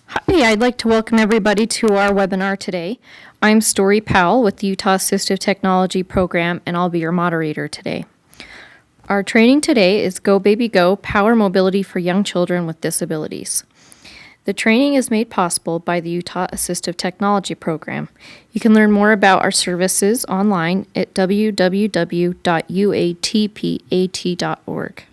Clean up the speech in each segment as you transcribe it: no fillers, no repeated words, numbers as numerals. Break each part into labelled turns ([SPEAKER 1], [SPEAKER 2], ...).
[SPEAKER 1] Hi, I'd like to welcome everybody to our webinar today. I'm Story Powell with the Utah Assistive Technology program, and I'll be your moderator today. Our training today is GoBabyGo, Power Mobility for Young Children with Disabilities. The training is made possible by the Utah Assistive Technology program. You can learn more about our services online at www.uatpat.org.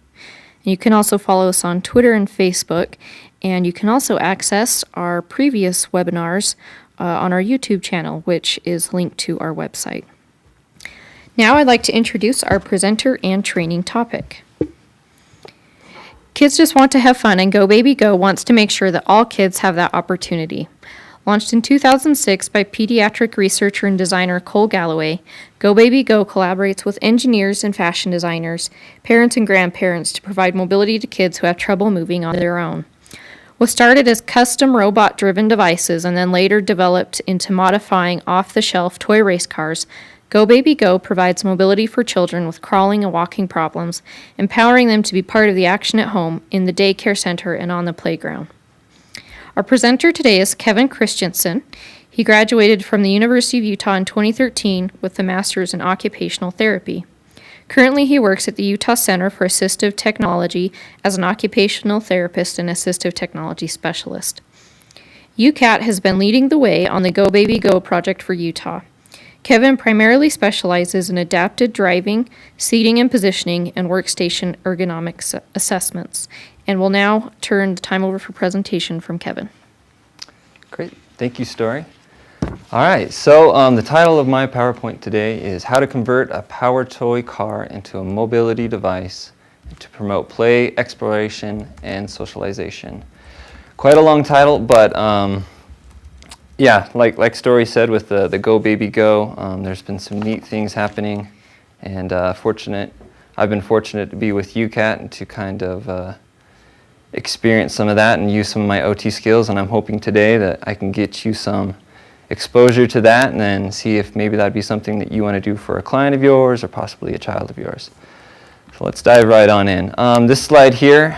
[SPEAKER 1] And you can also follow us on Twitter and Facebook, and you can also access our previous webinars on our YouTube channel, which is linked to our website. Now I'd like to introduce our presenter and training topic. Kids just want to have fun, and GoBabyGo wants to make sure that all kids have that opportunity. Launched in 2006 by pediatric researcher and designer Cole Galloway, GoBabyGo collaborates with engineers and fashion designers, parents and grandparents to provide mobility to kids who have trouble moving on their own. Was started as custom robot-driven devices and then later developed into modifying off-the-shelf toy race cars, GoBabyGo provides mobility for children with crawling and walking problems, empowering them to be part of the action at home, in the daycare center, and on the playground. Our presenter today is Kevin Christensen. He graduated from the University of Utah in 2013 with a master's in Occupational Therapy. Currently, he works at the Utah Center for Assistive Technology as an occupational therapist and assistive technology specialist. UCAT has been leading the way on the GoBabyGo project for Utah. Kevin primarily specializes in adapted driving, seating and positioning, and workstation ergonomic assessments. And we'll now turn the time over for presentation from Kevin.
[SPEAKER 2] Great. Thank you, Story. All right, so the title of my PowerPoint today is How to Convert a Power Toy Car into a Mobility Device to Promote Play, Exploration, and Socialization. Quite a long title, but yeah, like Story said with the GoBabyGo, there's been some neat things happening, and I've been fortunate to be with UCAT and to kind of experience some of that and use some of my OT skills, and I'm hoping today that I can get you some exposure to that and then see if maybe that'd be something that you want to do for a client of yours or possibly a child of yours. So let's dive right on in. This slide here,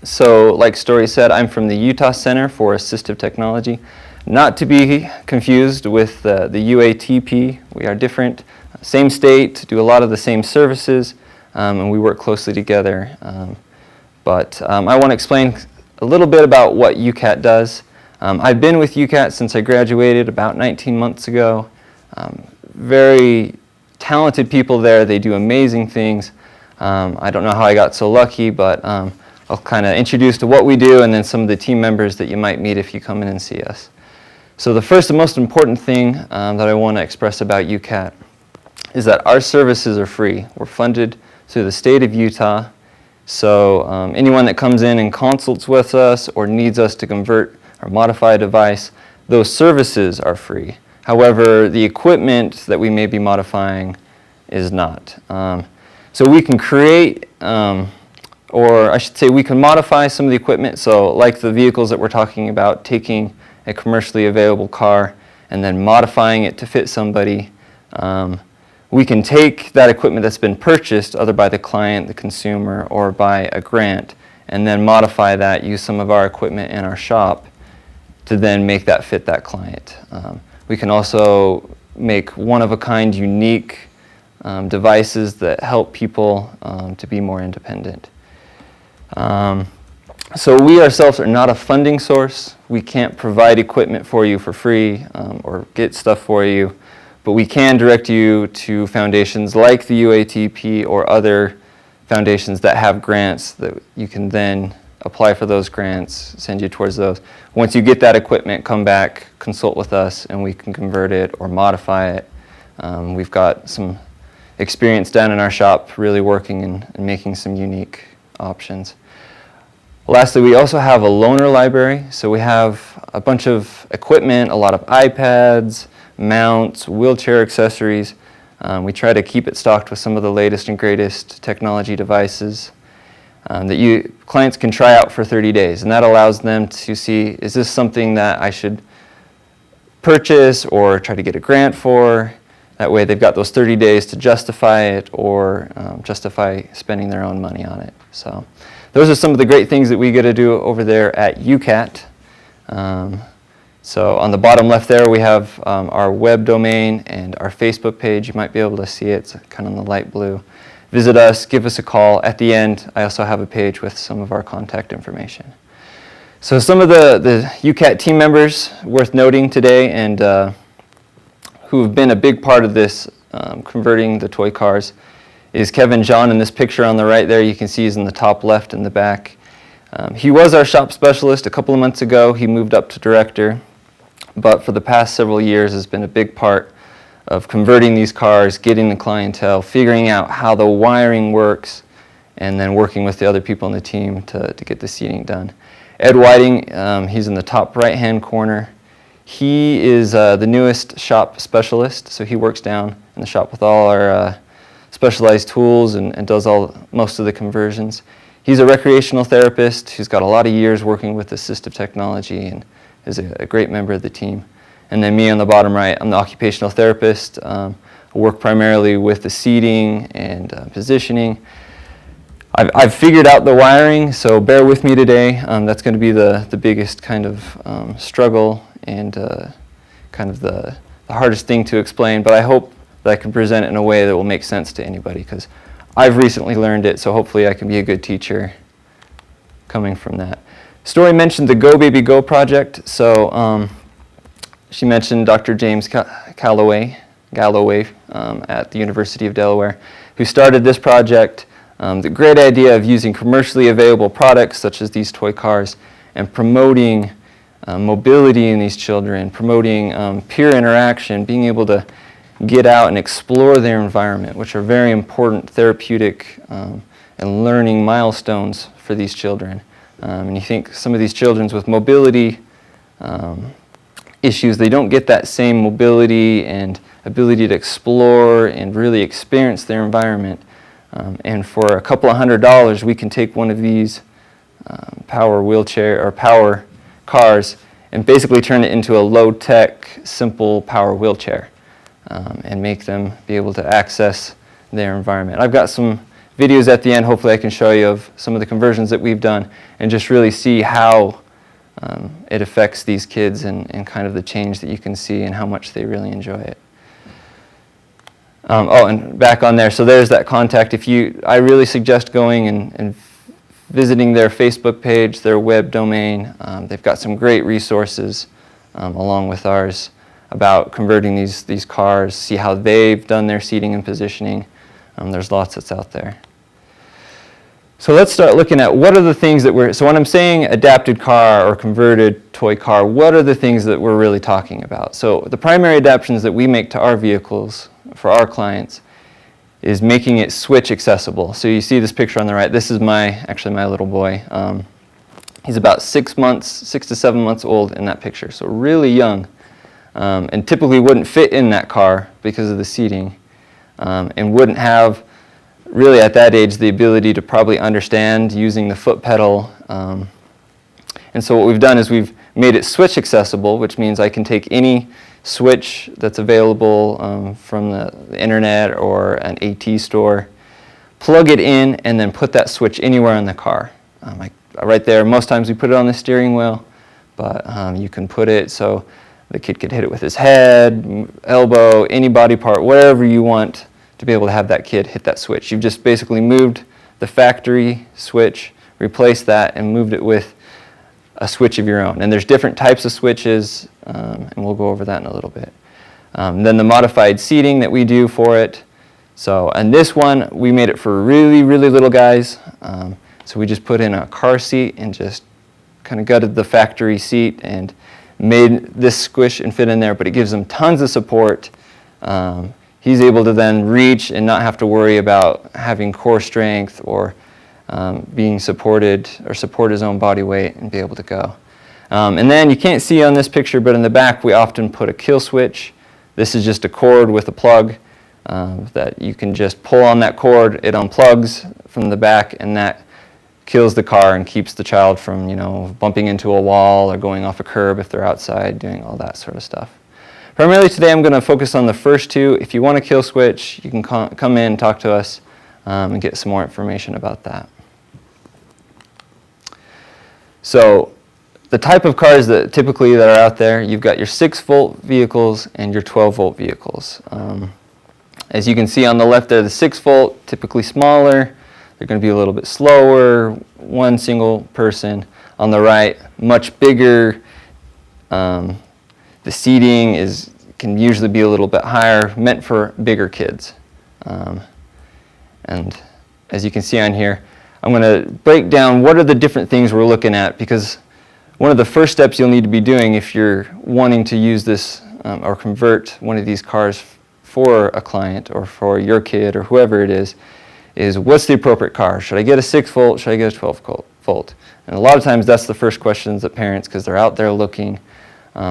[SPEAKER 2] so like Story said, I'm from the Utah Center for Assistive Technology, not to be confused with the UATP. We are different, same state, do a lot of the same services, and we work closely together. But I want to explain a little bit about what UCAT does. I've been with UCAT since I graduated about 19 months ago. Very talented people there. They do amazing things. I don't know how I got so lucky, but I'll kind of introduce to what we do and then some of the team members that you might meet if you come in and see us. So the first and most important thing that I want to express about UCAT is that our services are free. We're funded through the state of Utah. So anyone that comes in and consults with us or needs us to convert or modify a device, those services are free. However, the equipment that we may be modifying is not. So we can create, or I should say we can modify some of the equipment. So like the vehicles that we're talking about, taking a commercially available car and then modifying it to fit somebody. We can take that equipment that's been purchased, either by the client, the consumer, or by a grant, and then modify that, use some of our equipment in our shop to then make that fit that client. We can also make one-of-a-kind, unique devices that help people to be more independent. So we ourselves are not a funding source. We can't provide equipment for you for free or get stuff for you. But we can direct you to foundations like the UATP or other foundations that have grants that you can then apply for those grants, send you towards those. Once you get that equipment, come back, consult with us, and we can convert it or modify it. We've got some experience down in our shop really working and making some unique options. Lastly, we also have a loaner library. So we have a bunch of equipment, a lot of iPads, mounts, wheelchair accessories. We try to keep it stocked with some of the latest and greatest technology devices that clients can try out for 30 days. And that allows them to see, is this something that I should purchase or try to get a grant for? That way they've got those 30 days to justify it or justify spending their own money on it. So those are some of the great things that we get to do over there at UCAT. So on the bottom left there, we have our web domain and our Facebook page. You might be able to see it. It's kind of in the light blue. Visit us, give us a call. At the end, I also have a page with some of our contact information. So some of the UCAT team members worth noting today and who have been a big part of this converting the toy cars is Kevin John. In this picture on the right there, you can see he's in the top left in the back. He was our shop specialist a couple of months ago. He moved up to director, but for the past several years has been a big part of converting these cars, getting the clientele, figuring out how the wiring works, and then working with the other people on the team to get the seating done. Ed Whiting, he's in the top right-hand corner. He is the newest shop specialist, so he works down in the shop with all our specialized tools and does most of the conversions. He's a recreational therapist who's got a lot of years working with assistive technology and is a great member of the team. And then me on the bottom right, I'm the occupational therapist. I work primarily with the seating and positioning. I've figured out the wiring, so bear with me today. That's going to be the biggest kind of struggle and kind of the hardest thing to explain, but I hope that I can present it in a way that will make sense to anybody, because I've recently learned it, so hopefully I can be a good teacher coming from that. Story mentioned the GoBabyGo project, so she mentioned Dr. James Galloway at the University of Delaware, who started this project. The great idea of using commercially available products such as these toy cars and promoting mobility in these children, promoting peer interaction, being able to get out and explore their environment, which are very important therapeutic and learning milestones for these children. And you think some of these children with mobility issues, they don't get that same mobility and ability to explore and really experience their environment. And for a couple of $100, we can take one of these power wheelchair or power cars and basically turn it into a low-tech, simple power wheelchair and make them be able to access their environment. I've got some videos at the end, hopefully I can show you, of some of the conversions that we've done and just really see how it affects these kids and kind of the change that you can see and how much they really enjoy it. And back on there, so there's that contact. I really suggest going and visiting their Facebook page, their web domain. They've got some great resources along with ours about converting these cars, see how they've done their seating and positioning. There's lots that's out there. So let's start looking at what are the things that so when I'm saying adapted car or converted toy car, what are the things that we're really talking about? So the primary adaptations that we make to our vehicles for our clients is making it switch accessible. So you see this picture on the right. This is actually my little boy. He's about 6 to 7 months old in that picture, so really young, and typically wouldn't fit in that car because of the seating, and wouldn't have really at that age the ability to probably understand using the foot pedal. And so what we've done is we've made it switch accessible, which means I can take any switch that's available from the internet or an AT store, plug it in, and then put that switch anywhere in the car. Right there, most times we put it on the steering wheel, but you can put it so the kid could hit it with his head, elbow, any body part, whatever you want to be able to have that kid hit that switch. You've just basically moved the factory switch, replaced that, and moved it with a switch of your own. And there's different types of switches, and we'll go over that in a little bit. Then the modified seating that we do for it. So, and this one, we made it for really, really little guys. So we just put in a car seat and just kind of gutted the factory seat and made this squish and fit in there, but it gives him tons of support. He's able to then reach and not have to worry about having core strength or being supported or support his own body weight and be able to go. And then you can't see on this picture, but in the back we often put a kill switch. This is just a cord with a plug that you can just pull on that cord. It unplugs from the back, and that kills the car and keeps the child from, bumping into a wall or going off a curb if they're outside, doing all that sort of stuff. Primarily today I'm going to focus on the first two. If you want a kill switch, you can come in and talk to us and get some more information about that. So the type of cars that typically that are out there, you've got your 6-volt vehicles and your 12-volt vehicles. As you can see on the left there, the 6-volt, typically smaller. They're going to be a little bit slower, one single person. On the right, much bigger. The seating can usually be a little bit higher, meant for bigger kids. And as you can see on here, I'm going to break down what are the different things we're looking at, because one of the first steps you'll need to be doing if you're wanting to use this or convert one of these cars for a client or for your kid or whoever it is what's the appropriate car? Should I get a 6-volt? Should I get a 12-volt? And a lot of times that's the first questions that parents, because they're out there looking.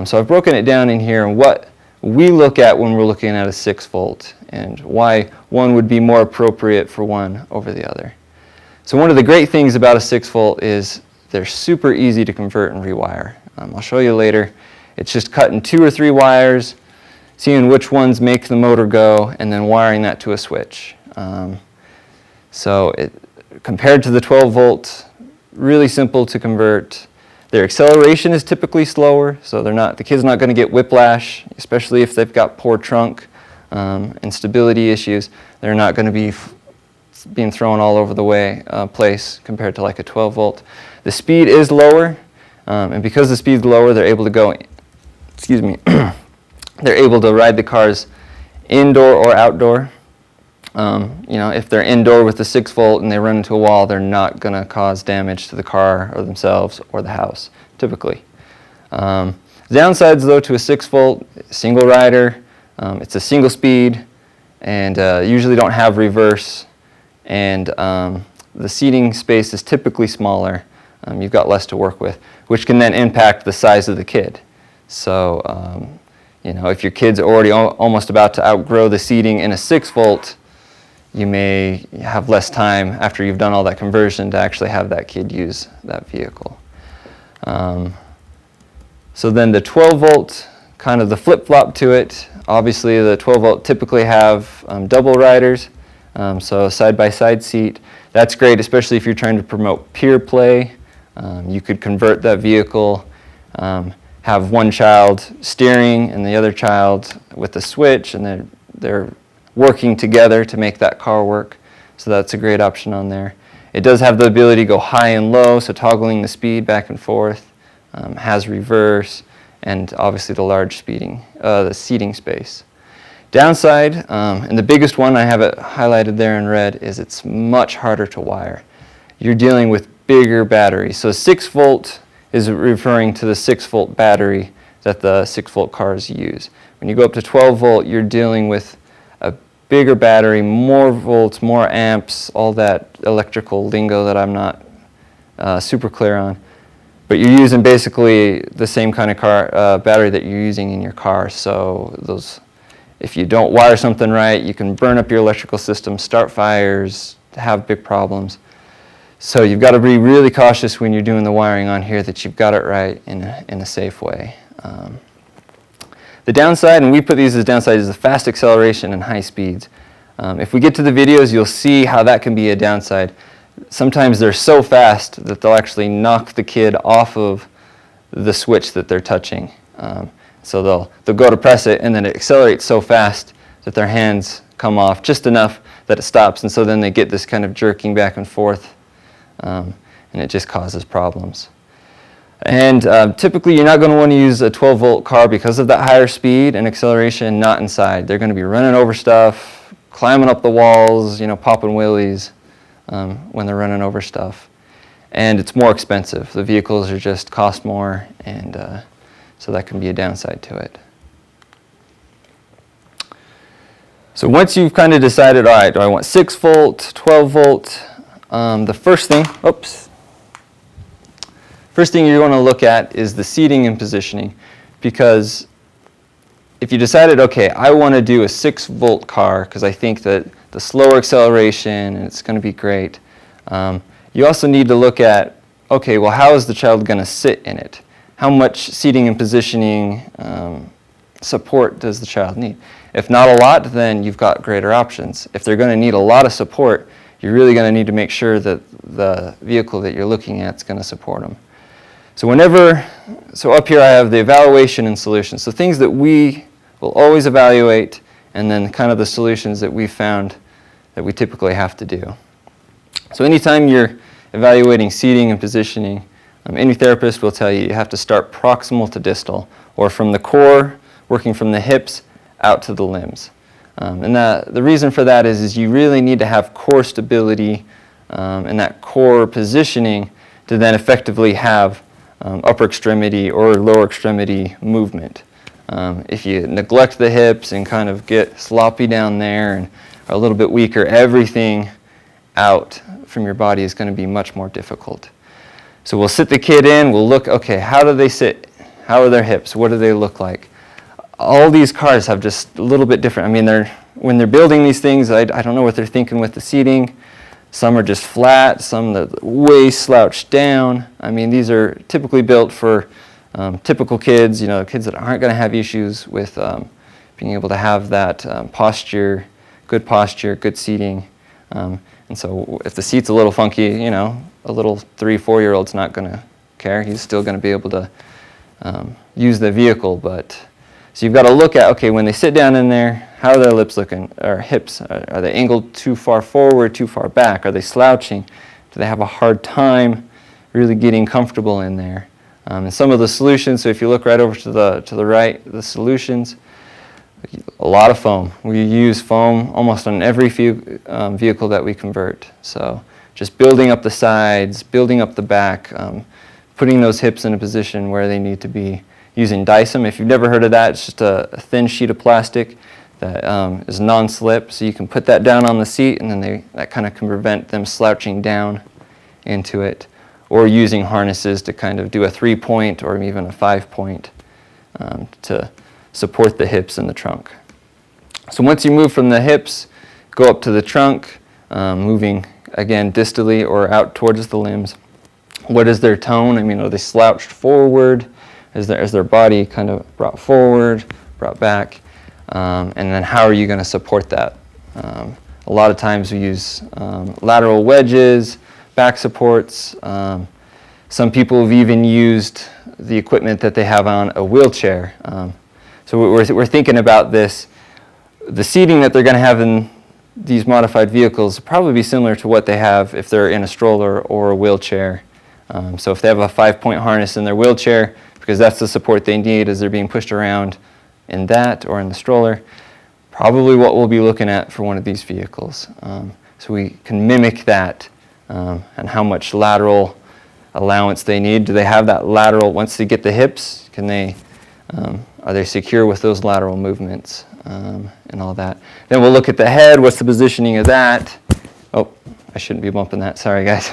[SPEAKER 2] So I've broken it down in here and what we look at when we're looking at a 6-volt and why one would be more appropriate for one over the other. So one of the great things about a 6-volt is they're super easy to convert and rewire. I'll show you later. It's just cutting 2 or 3 wires, seeing which ones make the motor go, and then wiring that to a switch. Compared to the 12-volt, really simple to convert. Their acceleration is typically slower, so the kid's not going to get whiplash, especially if they've got poor trunk and stability issues. They're not going to be being thrown all over the place compared to like a 12-volt. The speed is lower, and because the speed's lower, they're able to go, they're able to ride the cars indoor or outdoor. If they're indoor with the 6-volt and they run into a wall, they're not going to cause damage to the car or themselves or the house, typically. Downsides, though, to a 6-volt, single rider, it's a single speed, and usually don't have reverse, and the seating space is typically smaller. You've got less to work with, which can then impact the size of the kid. So, if your kid's already almost about to outgrow the seating in a 6-volt, you may have less time after you've done all that conversion to actually have that kid use that vehicle. So then the 12-volt, kind of the flip-flop to it. Obviously the 12-volt typically have double riders, so side-by-side seat. That's great, especially if you're trying to promote peer play. You could convert that vehicle, have one child steering and the other child with the switch, and they're working together to make that car work. So that's a great option on there. It does have the ability to go high and low, so toggling the speed back and forth, has reverse, and obviously the large the seating space. Downside, and the biggest one, I have it highlighted there in red, is it's much harder to wire. You're dealing with bigger batteries. So 6-volt is referring to the 6-volt battery that the 6-volt cars use. When you go up to 12-volt, you're dealing with a bigger battery, more volts, more amps, all that electrical lingo that I'm not super clear on. But you're using basically the same kind of battery that you're using in your car. So if you don't wire something right, you can burn up your electrical system, start fires, have big problems. So you've got to be really cautious when you're doing the wiring on here that you've got it right in a safe way. The downside, and we put these as downside, is the fast acceleration and high speeds. If we get to the videos, you'll see how that can be a downside. Sometimes they're so fast that they'll actually knock the kid off of the switch that they're touching. So they'll go to press it, and then it accelerates so fast that their hands come off just enough that it stops, and so then they get this kind of jerking back and forth, and it just causes problems. And typically you're not going to want to use a 12-volt car because of that higher speed and acceleration, not inside. They're going to be running over stuff, climbing up the walls, popping wheelies when they're running over stuff. And it's more expensive. The vehicles just cost more, and so that can be a downside to it. So once you've kind of decided, all right, do I want 6-volt, 12-volt, the first thing you're going to look at is the seating and positioning, because if you decided, okay, I want to do a 6-volt car because I think that the slower acceleration and it's going to be great, you also need to look at, okay, well, how is the child going to sit in it? How much seating and positioning support does the child need? If not a lot, then you've got greater options. If they're going to need a lot of support, you're really going to need to make sure that the vehicle that you're looking at is going to support them. So up here I have the evaluation and solutions. So things that we will always evaluate, and then kind of the solutions that we found that we typically have to do. So anytime you're evaluating seating and positioning, any therapist will tell you you have to start proximal to distal, or from the core, working from the hips out to the limbs. And the reason for that is you really need to have core stability and that core positioning to then effectively have upper extremity or lower extremity movement. If you neglect the hips and kind of get sloppy down there and are a little bit weaker, everything out from your body is going to be much more difficult. So we'll sit the kid in, we'll look, okay, how do they sit? How are their hips? What do they look like? All these cars have just a little bit different. I mean, when they're building these things, I don't know what they're thinking with the seating. Some are just flat, some that way slouched down. I mean, these are typically built for typical kids, kids that aren't going to have issues with being able to have that posture, good seating. And so if the seat's a little funky, a little 3-4-year-old's not going to care. He's still going to be able to use the vehicle. So you've got to look at, okay, when they sit down in there, how are their lips looking, or hips? Are they angled too far forward, too far back? Are they slouching? Do they have a hard time really getting comfortable in there? And some of the solutions, so if you look right over to the right, the solutions, a lot of foam. We use foam almost on every vehicle that we convert. So just building up the sides, building up the back, putting those hips in a position where they need to be. Using Dysum, if you've never heard of that, it's just a thin sheet of plastic that is non-slip, so you can put that down on the seat, and then that kind of can prevent them slouching down into it, or using harnesses to kind of do a 3-point or even a 5-point to support the hips and the trunk. So once you move from the hips, go up to the trunk, moving again distally or out towards the limbs. What is their tone? I mean, are they slouched forward? Is their body kind of brought forward, brought back? And then how are you going to support that? A lot of times we use lateral wedges, back supports. Some people have even used the equipment that they have on a wheelchair. So we're thinking about this. The seating that they're going to have in these modified vehicles will probably be similar to what they have if they're in a stroller or a wheelchair. So if they have a 5-point harness in their wheelchair, because that's the support they need as they're being pushed around in that or in the stroller, probably what we'll be looking at for one of these vehicles. So we can mimic that and how much lateral allowance they need. Do they have that lateral, once they get the hips, are they secure with those lateral movements and all that? Then we'll look at the head, what's the positioning of that? Oh, I shouldn't be bumping that, sorry guys.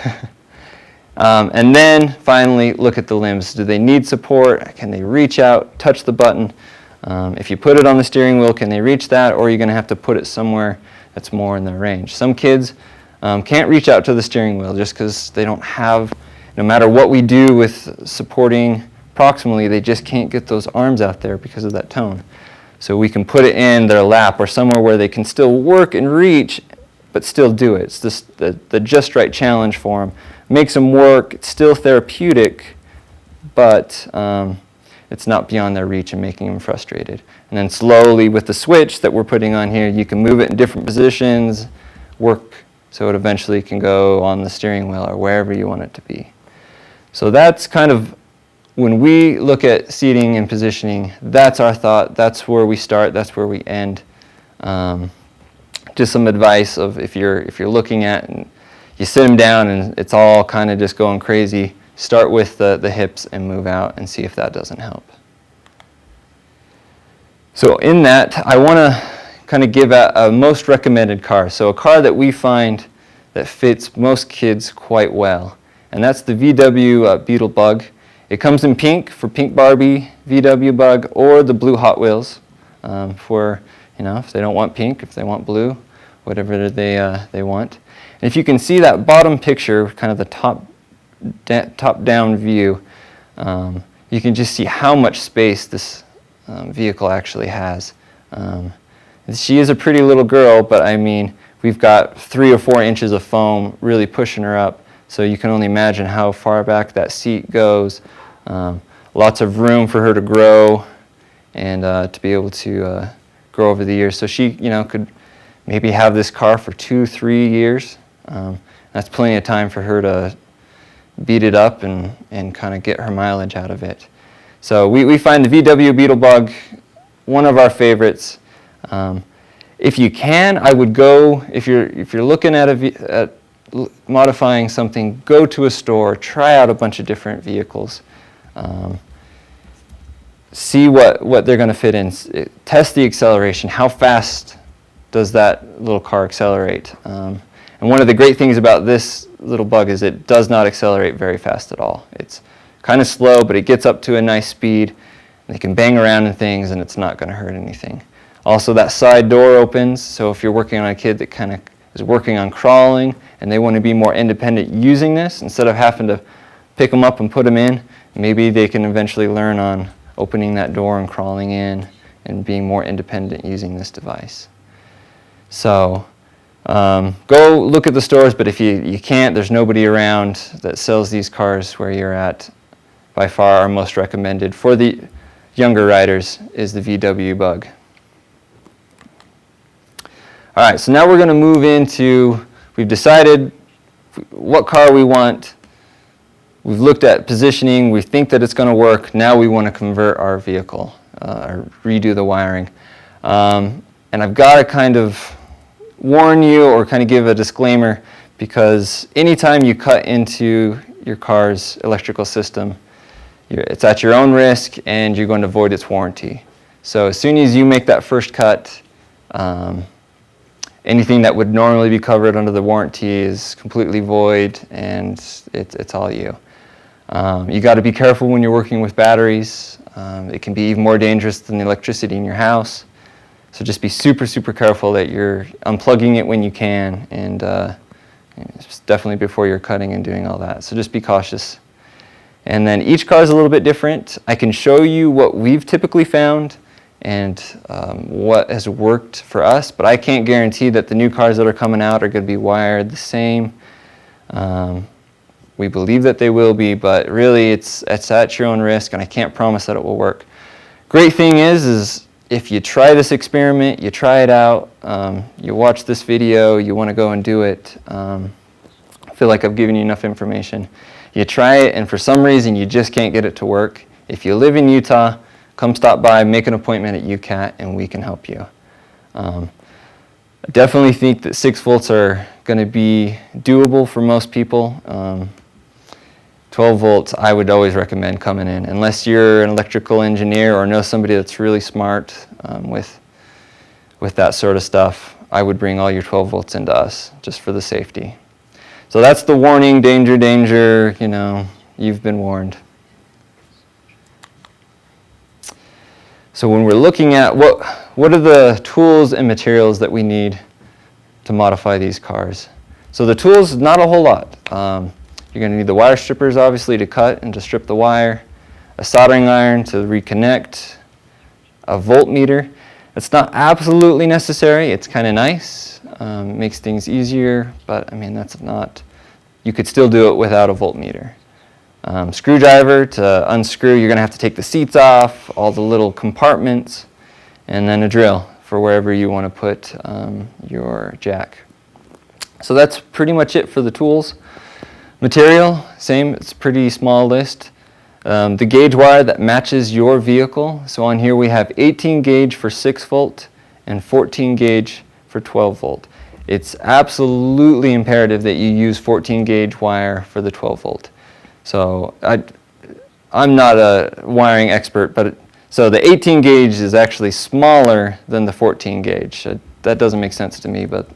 [SPEAKER 2] And then finally, look at the limbs. Do they need support? Can they reach out, touch the button? If you put it on the steering wheel, can they reach that? Or are you going to have to put it somewhere that's more in their range? Some kids can't reach out to the steering wheel just because they don't have, no matter what we do with supporting proximally, they just can't get those arms out there because of that tone. So we can put it in their lap or somewhere where they can still work and reach, but still do it. It's just the just right challenge for them. Makes them work. It's still therapeutic, but it's not beyond their reach and making them frustrated. And then slowly with the switch that we're putting on here, you can move it in different positions, work so it eventually can go on the steering wheel or wherever you want it to be. So that's kind of, when we look at seating and positioning, that's our thought, that's where we start, that's where we end. Just some advice of if you're looking at and you sit them down and it's all kind of just going crazy, start with the hips and move out and see if that doesn't help. So in that, I want to kind of give a most recommended car. So a car that we find that fits most kids quite well. And that's the VW Beetle Bug. It comes in pink for Pink Barbie, VW Bug, or the blue Hot Wheels for, if they don't want pink, if they want blue, whatever they want. And if you can see that bottom picture, kind of the top-down view, you can just see how much space this vehicle actually has. She is a pretty little girl, but I mean, we've got 3 or 4 inches of foam really pushing her up, so you can only imagine how far back that seat goes, Lots of room for her to grow and to be able to grow over the years. So she, could maybe have this car for 2-3 years. That's plenty of time for her to beat it up and kind of get her mileage out of it. So we find the VW Beetlebug one of our favorites. If you can, I would go, if you're looking at modifying something, go to a store, try out a bunch of different vehicles. See what they're going to fit in. Test the acceleration. How fast does that little car accelerate? And one of the great things about this little bug is it does not accelerate very fast at all. It's kind of slow, but it gets up to a nice speed. They can bang around in things and it's not going to hurt anything. Also, that side door opens, so if you're working on a kid that kind of is working on crawling and they want to be more independent using this, instead of having to pick them up and put them in, maybe they can eventually learn on opening that door and crawling in and being more independent using this device. So go look at the stores, but if you can't, there's nobody around that sells these cars where you're at. By far our most recommended for the younger riders is the VW Bug. All right, so now we're going to move into, we've decided what car we want. We've looked at positioning. We think that it's going to work. Now we want to convert our vehicle or redo the wiring. And I've got to kind of warn you or kind of give a disclaimer, because anytime you cut into your car's electrical system, it's at your own risk and you're going to void its warranty. So as soon as you make that first cut, anything that would normally be covered under the warranty is completely void, and it's all you. You got to be careful when you're working with batteries. It can be even more dangerous than the electricity in your house. So just be super, super careful that you're unplugging it when you can, and definitely before you're cutting and doing all that. So just be cautious. And then each car is a little bit different. I can show you what we've typically found and what has worked for us, but I can't guarantee that the new cars that are coming out are going to be wired the same. We believe that they will be, but really it's at your own risk, and I can't promise that it will work. Great thing is if you try this experiment, you try it out, you watch this video, you want to go and do it, I feel like I've given you enough information. You try it, and for some reason you just can't get it to work. If you live in Utah, come stop by, make an appointment at UCAT, and we can help you. I definitely think that 6 volts are going to be doable for most people. 12 volts, I would always recommend coming in, unless you're an electrical engineer or know somebody that's really smart with that sort of stuff. I would bring all your 12 volts into us, just for the safety. So that's the warning, danger, danger, you've been warned. So when we're looking at what are the tools and materials that we need to modify these cars. So the tools, not a whole lot. You're going to need the wire strippers, obviously, to cut and to strip the wire, a soldering iron to reconnect, a voltmeter. It's not absolutely necessary. It's kind of nice. Makes things easier, but I mean, that's not, you could still do it without a voltmeter. Screwdriver to unscrew. You're going to have to take the seats off, all the little compartments, and then a drill for wherever you want to put your jack. So that's pretty much it for the tools. Material, same, it's a pretty small list. The gauge wire that matches your vehicle. So on here we have 18 gauge for 6 volt and 14 gauge for 12 volt. It's absolutely imperative that you use 14 gauge wire for the 12 volt. So I'm not a wiring expert, but so the 18 gauge is actually smaller than the 14 gauge. That doesn't make sense to me, but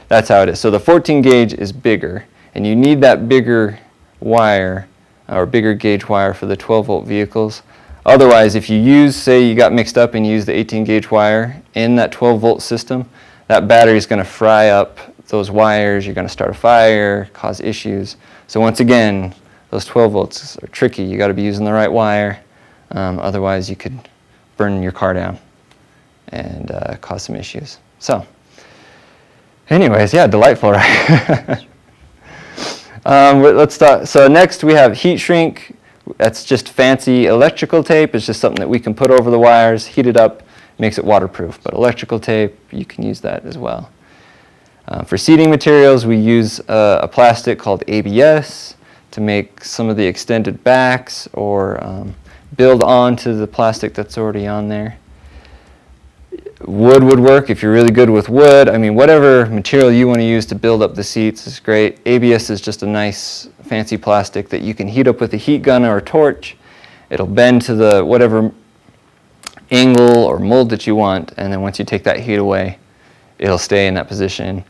[SPEAKER 2] that's how it is. So the 14 gauge is bigger, and you need that bigger wire or bigger gauge wire for the 12 volt vehicles. Otherwise, if you use, say you got mixed up and you use the 18 gauge wire in that 12 volt system, that battery is going to fry up those wires. You're going to start a fire, cause issues. So once again, those 12 volts are tricky. You got to be using the right wire. Otherwise, you could burn your car down and cause some issues. So, anyways, yeah, delightful, right? Let's start. So next we have heat shrink. That's just fancy electrical tape. It's just something that we can put over the wires, heat it up, makes it waterproof. But electrical tape, you can use that as well. For seating materials, we use a plastic called ABS to make some of the extended backs or build onto the plastic that's already on there. Wood would work if you're really good with wood. I mean, whatever material you want to use to build up the seats is great. ABS is just a nice fancy plastic that you can heat up with a heat gun or a torch. It'll bend to the whatever angle or mold that you want, and then once you take that heat away, it'll stay in that position.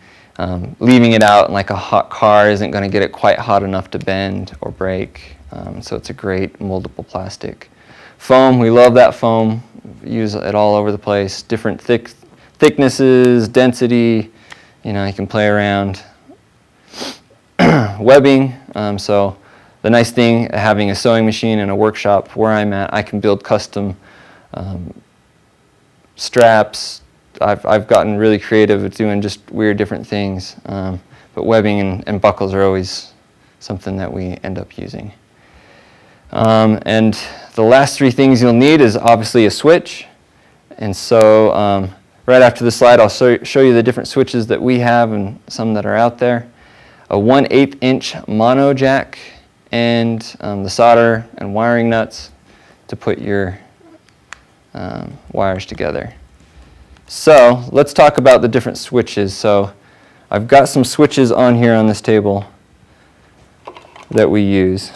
[SPEAKER 2] Leaving it out in like a hot car isn't going to get it quite hot enough to bend or break, so it's a great moldable plastic. Foam, we love that foam. Use it all over the place. Different thicknesses, density, you can play around. Webbing, so the nice thing having a sewing machine in a workshop where I'm at, I can build custom straps. I've gotten really creative at doing just weird different things, but webbing and buckles are always something that we end up using. And the last three things you'll need is obviously a switch. And so right after this slide, I'll show you the different switches that we have and some that are out there. A 1/8 inch mono jack and the solder and wiring nuts to put your wires together. So let's talk about the different switches. So I've got some switches on here on this table that we use.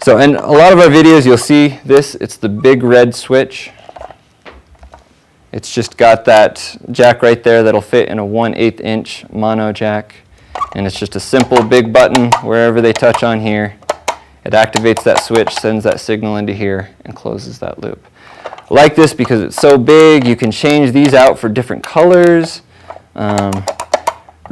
[SPEAKER 2] So in a lot of our videos you'll see this, it's the big red switch. It's just got that jack right there that'll fit in a 1/8 inch mono jack. And it's just a simple big button wherever they touch on here. It activates that switch, sends that signal into here, and closes that loop. I like this because it's so big, you can change these out for different colors.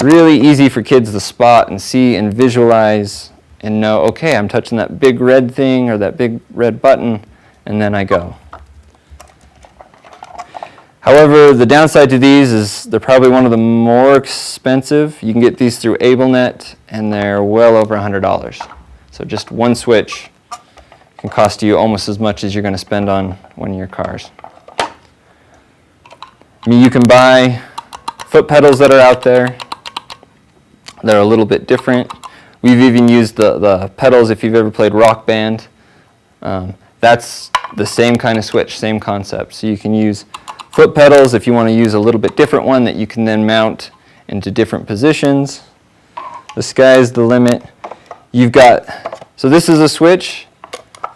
[SPEAKER 2] Really easy for kids to spot and see and visualize and know, okay, I'm touching that big red thing or that big red button, and then I go. However, the downside to these is they're probably one of the more expensive. You can get these through AbleNet, and they're well over $100. So just one switch can cost you almost as much as you're going to spend on one of your cars. I mean, you can buy foot pedals that are out there. They're a little bit different. We've even used the pedals if you've ever played Rock Band. That's the same kind of switch, same concept. So you can use foot pedals if you want to use a little bit different one that you can then mount into different positions. The sky's the limit. So this is a switch,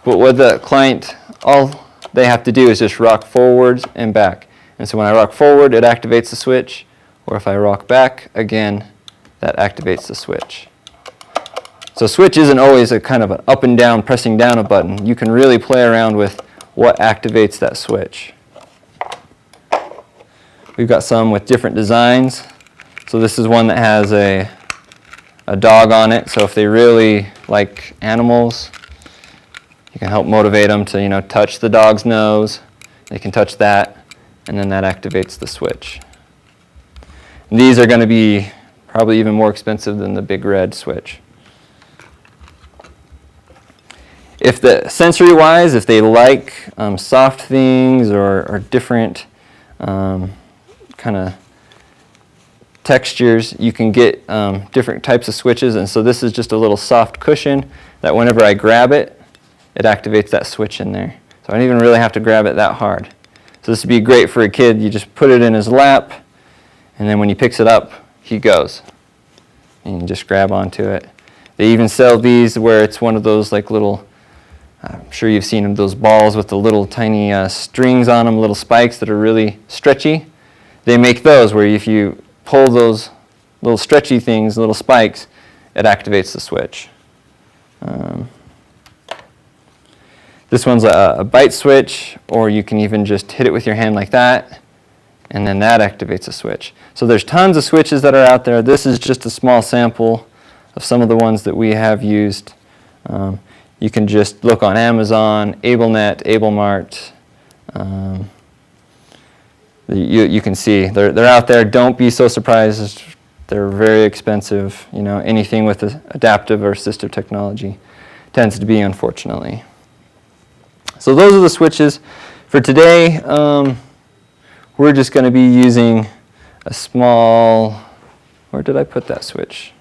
[SPEAKER 2] but with the client, all they have to do is just rock forwards and back. And so when I rock forward, it activates the switch, or if I rock back, again, that activates the switch. So switch isn't always a kind of an up and down, pressing down a button. You can really play around with what activates that switch. We've got some with different designs. So this is one that has a dog on it. So if they really like animals, you can help motivate them to, touch the dog's nose. They can touch that, and then that activates the switch. And these are going to be probably even more expensive than the big red switch. If sensory-wise, if they like soft things or different kind of textures, you can get different types of switches. And so this is just a little soft cushion that whenever I grab it, it activates that switch in there. So I don't even really have to grab it that hard. So this would be great for a kid. You just put it in his lap, and then when he picks it up, he goes. And you can just grab onto it. They even sell these where it's one of those like little, I'm sure you've seen those balls with the little tiny strings on them, little spikes that are really stretchy. They make those where if you pull those little stretchy things, little spikes, it activates the switch. This one's a bite switch, or you can even just hit it with your hand like that, and then that activates a switch. So there's tons of switches that are out there. This is just a small sample of some of the ones that we have used. You can just look on Amazon, AbleNet, AbleMart. You can see they're out there. Don't be so surprised They're very expensive. You know, anything with adaptive or assistive technology tends to be, unfortunately. So those are the switches. For today, we're just going to be using a small, where did I put that switch?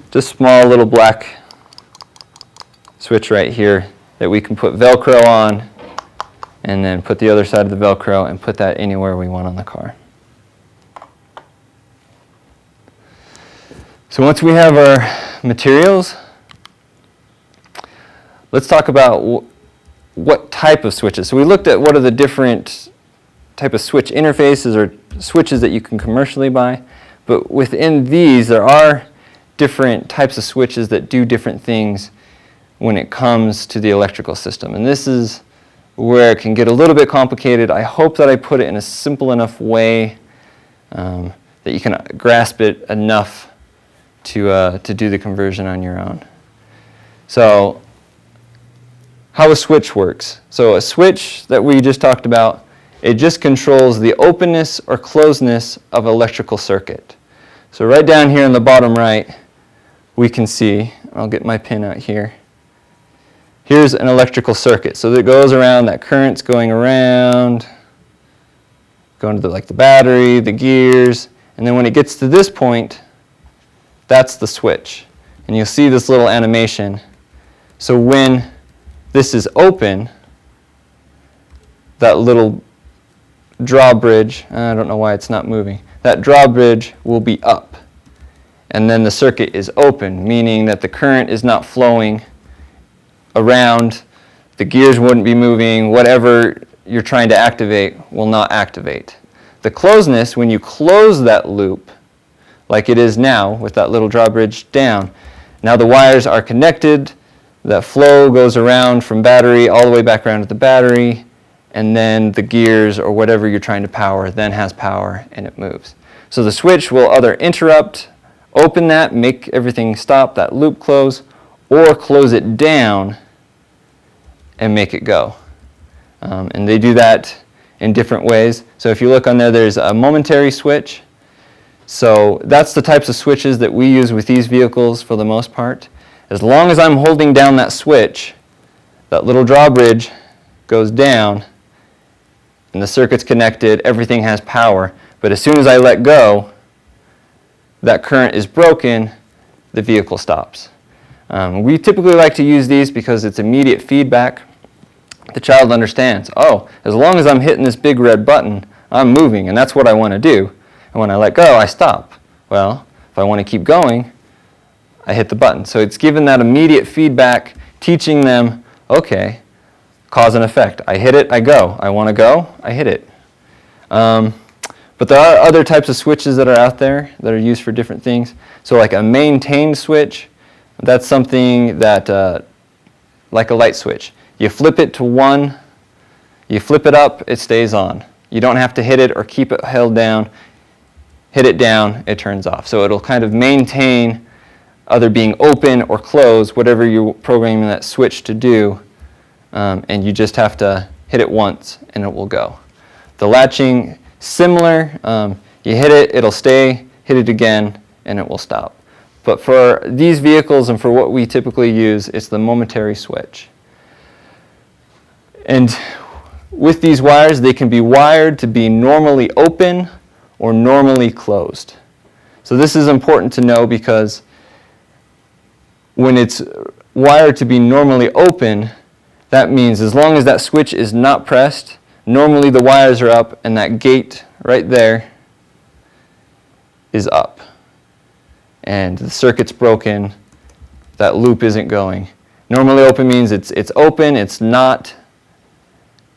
[SPEAKER 2] Just small little black switch right here that we can put Velcro on, and then put the other side of the Velcro and put that anywhere we want on the car. So once we have our materials, let's talk about what type of switches. So we looked at what are the different type of switch interfaces or switches that you can commercially buy, but within these there are different types of switches that do different things when it comes to the electrical system. And this is where it can get a little bit complicated. I hope that I put it in a simple enough way that you can grasp it enough to do the conversion on your own. So how a switch works. So a switch that we just talked about, it just controls the openness or closeness of an electrical circuit. So right down here in the bottom right, we can see, I'll get my pin out here. Here's an electrical circuit. So that goes around, that current's going around, going to the battery, the gears, and then when it gets to this point, that's the switch. And you'll see this little animation. So when this is open, that little drawbridge, I don't know why it's not moving, that drawbridge will be up. And then the circuit is open, meaning that the current is not flowing around, the gears wouldn't be moving, whatever you're trying to activate will not activate. The closeness, when you close that loop, like it is now with that little drawbridge down, now the wires are connected, that flow goes around from battery all the way back around to the battery, and then the gears or whatever you're trying to power then has power and it moves. So the switch will either interrupt, open that, make everything stop, that loop close, or close it down and make it go. And they do that in different ways. So if you look on there, there's a momentary switch. So that's the types of switches that we use with these vehicles for the most part. As long as I'm holding down that switch, that little drawbridge goes down and the circuit's connected, everything has power. But as soon as I let go, that current is broken, the vehicle stops. We typically like to use these because it's immediate feedback. The child understands, oh, as long as I'm hitting this big red button, I'm moving, and that's what I want to do. And when I let go, I stop. Well, if I want to keep going, I hit the button. So it's given that immediate feedback, teaching them, okay, cause and effect. I hit it, I go. I want to go, I hit it. But there are other types of switches that are out there that are used for different things. So like a maintained switch, that's something that, like a light switch. You flip it to 1, you flip it up, it stays on. You don't have to hit it or keep it held down. Hit it down, it turns off. So it'll kind of maintain either being open or closed, whatever you're programming that switch to do, and you just have to hit it once and it will go. The latching, similar, you hit it, it'll stay, hit it again, and it will stop. But for these vehicles and for what we typically use, it's the momentary switch. And with these wires, they can be wired to be normally open or normally closed. So this is important to know because when it's wired to be normally open, that means as long as that switch is not pressed, normally the wires are up and that gate right there is up. And the circuit's broken, that loop isn't going. Normally open means it's open, it's not,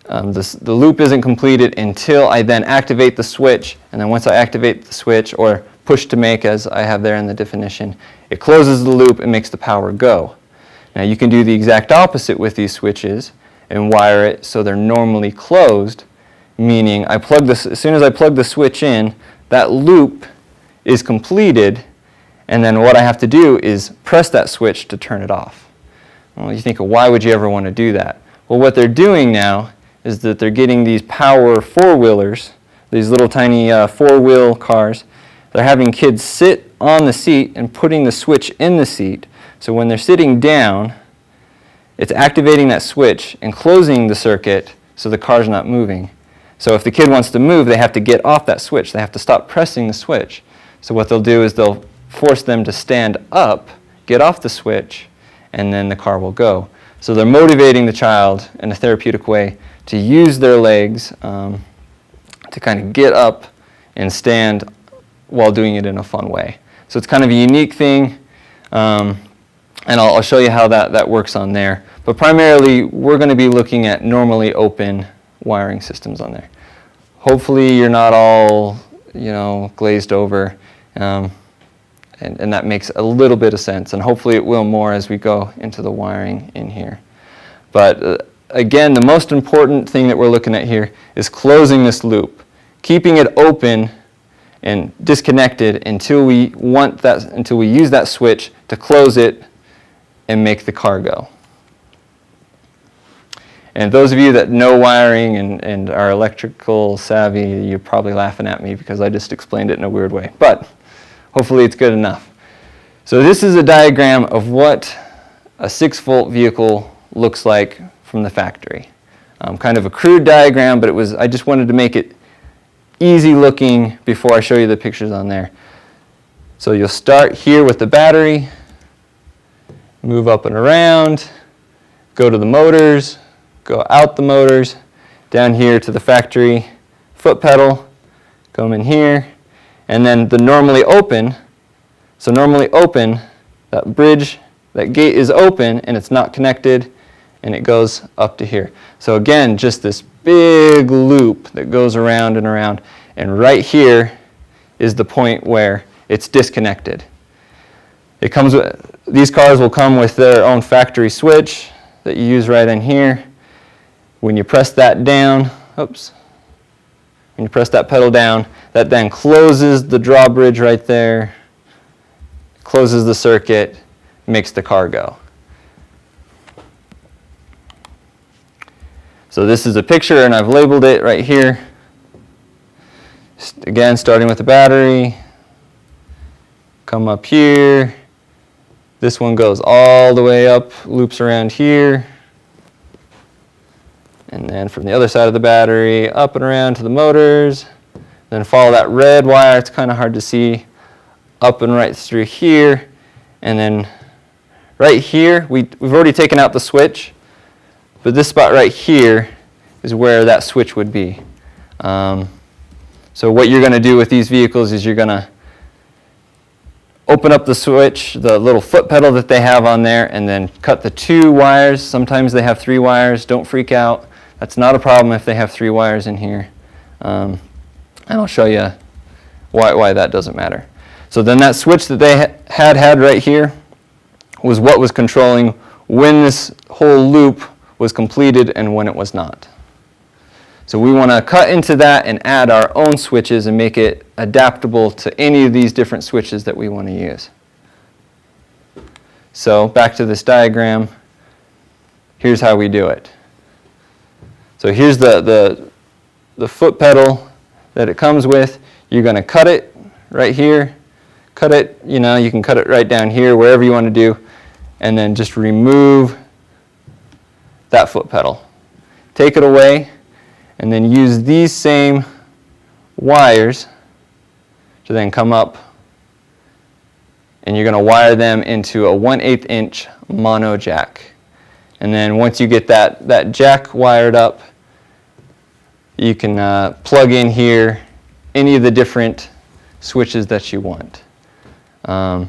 [SPEAKER 2] the loop isn't completed until I then activate the switch, and then once I activate the switch, or push to make as I have there in the definition, it closes the loop and makes the power go. Now you can do the exact opposite with these switches and wire it so they're normally closed, meaning as soon as I plug the switch in, that loop is completed, and then what I have to do is press that switch to turn it off. Well, you think, well, why would you ever want to do that? Well, what they're doing now is that they're getting these power four-wheelers these little tiny four-wheel cars. They're having kids sit on the seat and putting the switch in the seat. So when they're sitting down, it's activating that switch and closing the circuit so the car's not moving. So if the kid wants to move, they have to get off that switch. They have to stop pressing the switch. So what they'll do is they'll force them to stand up, get off the switch, and then the car will go. So they're motivating the child in a therapeutic way to use their legs to kind of get up and stand while doing it in a fun way. So it's kind of a unique thing, and I'll show you how that works on there. But primarily, we're going to be looking at normally open wiring systems on there. Hopefully, you're not all, glazed over, and that makes a little bit of sense. And hopefully, it will more as we go into the wiring in here. But again, the most important thing that we're looking at here is closing this loop, keeping it open and disconnected until we use that switch to close it and make the car go. And those of you that know wiring and are electrical savvy, you're probably laughing at me because I just explained it in a weird way. But hopefully it's good enough. So this is a diagram of what a 6-volt vehicle looks like from the factory. Kind of a crude diagram, but I just wanted to make it easy looking before I show you the pictures on there. So you'll start here with the battery, move up and around, go to the motors, go out the motors, down here to the factory foot pedal, come in here, and then the normally open. So normally open, that bridge, that gate is open and it's not connected, and it goes up to here. So again, just this big loop that goes around and around, and right here is the point where it's disconnected. These cars will come with their own factory switch that you use right in here. When you press that down, when you press that pedal down, that then closes the drawbridge right there, closes the circuit, makes the car go. So this is a picture, and I've labeled it right here. Again, starting with the battery, come up here. This one goes all the way up, loops around here. And then from the other side of the battery, up and around to the motors. Then follow that red wire, it's kind of hard to see, up and right through here. And then right here, we've already taken out the switch, but this spot right here is where that switch would be. So what you're going to do with these vehicles is you're going to open up the switch, the little foot pedal that they have on there, and then cut the 2 wires. Sometimes they have 3 wires. Don't freak out. That's not a problem if they have 3 wires in here. And I'll show you why that doesn't matter. So then that switch that they had right here was what was controlling when this whole loop was completed and when it was not. So we want to cut into that and add our own switches and make it adaptable to any of these different switches that we want to use. So back to this diagram, here's how we do it. So here's the foot pedal that it comes with. You're going to cut it right here. Cut it, you can cut it right down here, wherever you want to do, and then just remove that foot pedal. Take it away, and then use these same wires to then come up, and you're going to wire them into a 1/8 inch mono jack. And then once you get that jack wired up, you can plug in here any of the different switches that you want. And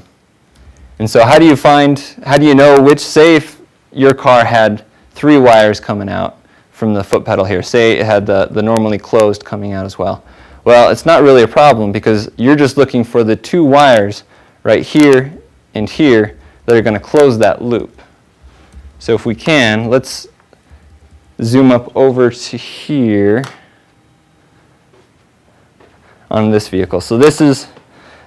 [SPEAKER 2] so how do you know which, say if your car had 3 wires coming out from the foot pedal here, say it had the normally closed coming out as well. Well, it's not really a problem because you're just looking for the 2 wires right here and here that are going to close that loop. So if we can, let's zoom up over to here on this vehicle. So this is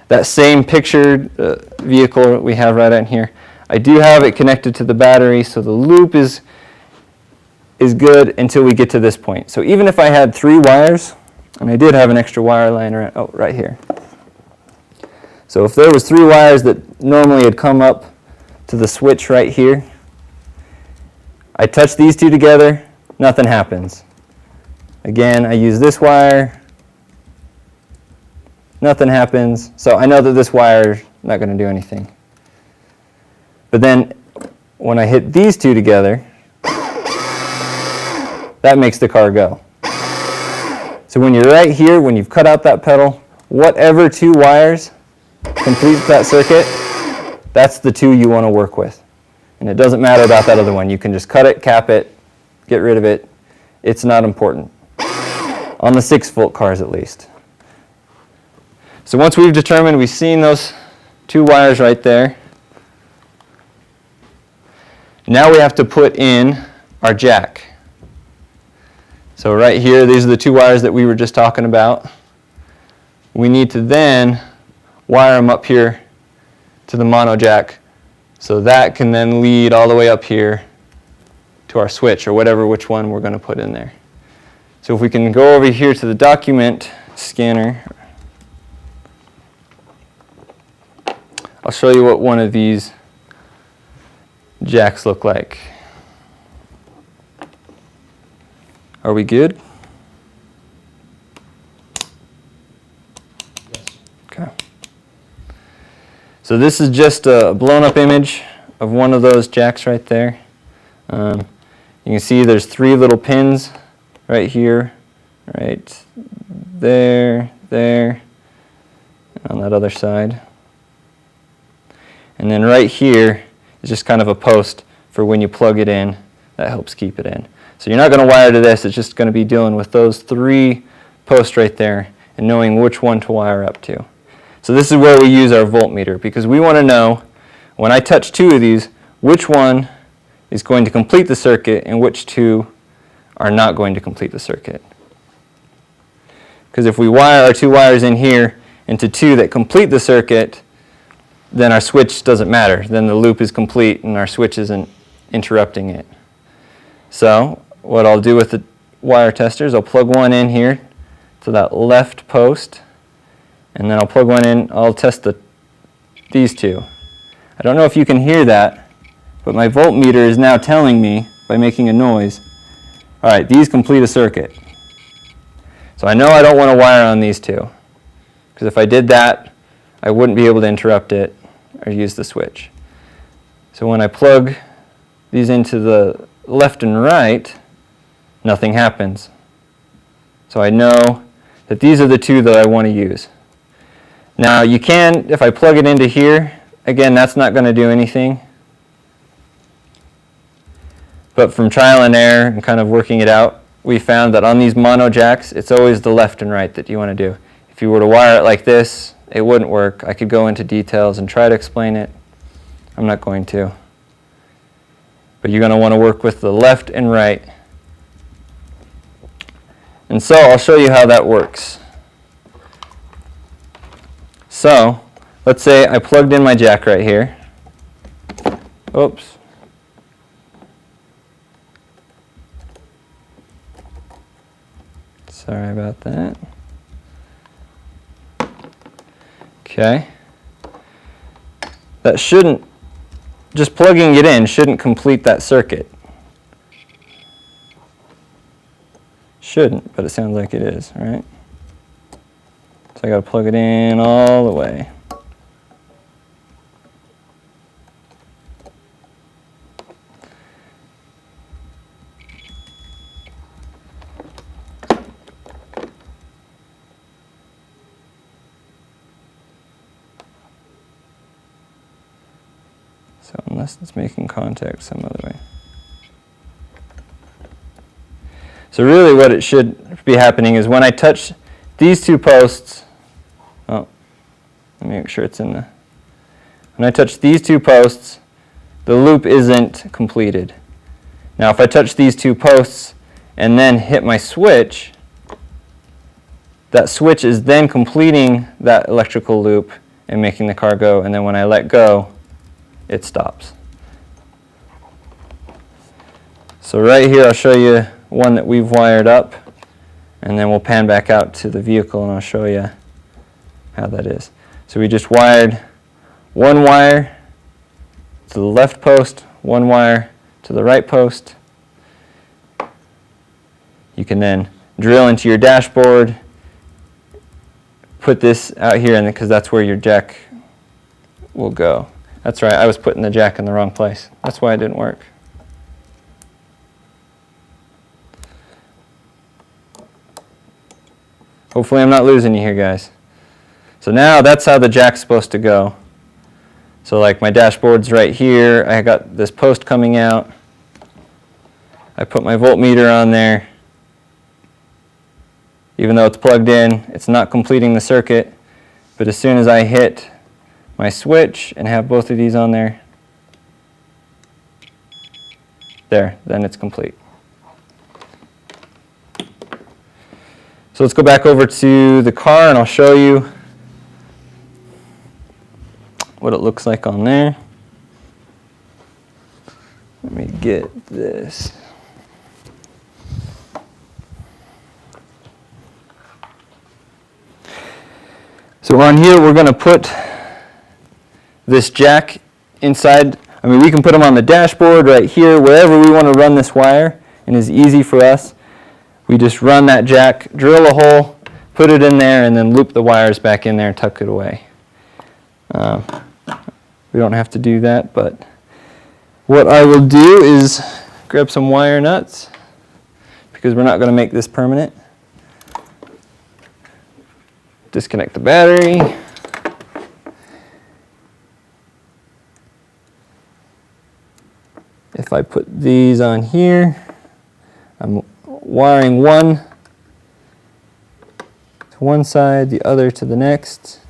[SPEAKER 2] that same pictured vehicle we have right in here. I do have it connected to the battery, so the loop is good until we get to this point. So even if I had 3 wires, And I did have an extra wire lying around, oh, right here. So if there was 3 wires that normally had come up to the switch right here, I touch these 2 together, nothing happens. Again, I use this wire, nothing happens. So I know that this wire is not going to do anything. But then when I hit these 2 together, that makes the car go. So when you're right here, when you've cut out that pedal, whatever 2 wires complete that circuit, that's the 2 you want to work with. And it doesn't matter about that other one. You can just cut it, cap it, get rid of it. It's not important. On the 6-volt cars at least. So once we've determined, we've seen those 2 wires right there. Now we have to put in our jack. So right here, these are the 2 wires that we were just talking about. We need to then wire them up here to the mono jack, so that can then lead all the way up here to our switch, or which one we're going to put in there. So if we can go over here to the document scanner, I'll show you what one of these jacks look like. Are we good?
[SPEAKER 3] Yes.
[SPEAKER 2] Okay. So this is just a blown up image of one of those jacks right there. You can see there's 3 little pins right here, right there, there, and on that other side. And then right here is just kind of a post for when you plug it in, that helps keep it in. So you're not going to wire to this, it's just going to be dealing with those 3 posts right there and knowing which one to wire up to. So this is where we use our voltmeter, because we want to know, when I touch 2 of these, which one is going to complete the circuit and which 2 are not going to complete the circuit. Because if we wire our 2 wires in here into 2 that complete the circuit, then our switch doesn't matter. Then the loop is complete and our switch isn't interrupting it. So what I'll do with the wire tester is I'll plug one in here to that left post, and then I'll plug one in, I'll test these 2. I don't know if you can hear that, but my voltmeter is now telling me, by making a noise, all right, these complete a circuit. So I know I don't want to wire on these 2, because if I did that, I wouldn't be able to interrupt it or use the switch. So when I plug these into the left and right, nothing happens. So I know that these are the 2 that I want to use. Now you can, if I plug it into here, again, that's not going to do anything. But from trial and error and kind of working it out, we found that on these mono jacks, it's always the left and right that you want to do. If you were to wire it like this, it wouldn't work. I could go into details and try to explain it. I'm not going to. But you're going to want to work with the left and right. And so I'll show you how that works. So let's say I plugged in my jack right here. Oops. Sorry about that. Okay. That shouldn't, just plugging it in shouldn't complete that circuit. Shouldn't, but it sounds like it is, right? So I got to plug it in all the way. So unless it's making contact some other way. So really what it should be happening is when I touch these 2 posts, oh, let me make sure it's in the, when I touch these 2 posts, the loop isn't completed. Now if I touch these 2 posts and then hit my switch, that switch is then completing that electrical loop and making the car go, and then when I let go, it stops. So right here I'll show you one that we've wired up, and then we'll pan back out to the vehicle and I'll show you how that is. So we just wired one wire to the left post, one wire to the right post. You can then drill into your dashboard, put this out here, and because that's where your jack will go. That's right, I was putting the jack in the wrong place. That's why it didn't work. Hopefully I'm not losing you here, guys. So now that's how the jack's supposed to go. So like my dashboard's right here, I got this post coming out. I put my voltmeter on there. Even though it's plugged in, it's not completing the circuit. But as soon as I hit my switch and have both of these on there, then it's complete. So let's go back over to the car and I'll show you what it looks like on there. Let me get this. So on here we're going to put this jack inside. I mean, we can put them on the dashboard right here, wherever we want to run this wire, and it's easy for us. We just run that jack, drill a hole, put it in there, and then loop the wires back in there and tuck it away. We don't have to do that, but what I will do is grab some wire nuts, because we're not going to make this permanent. Disconnect the battery. If I put these on here, I'm wiring one to one side, the other to the next,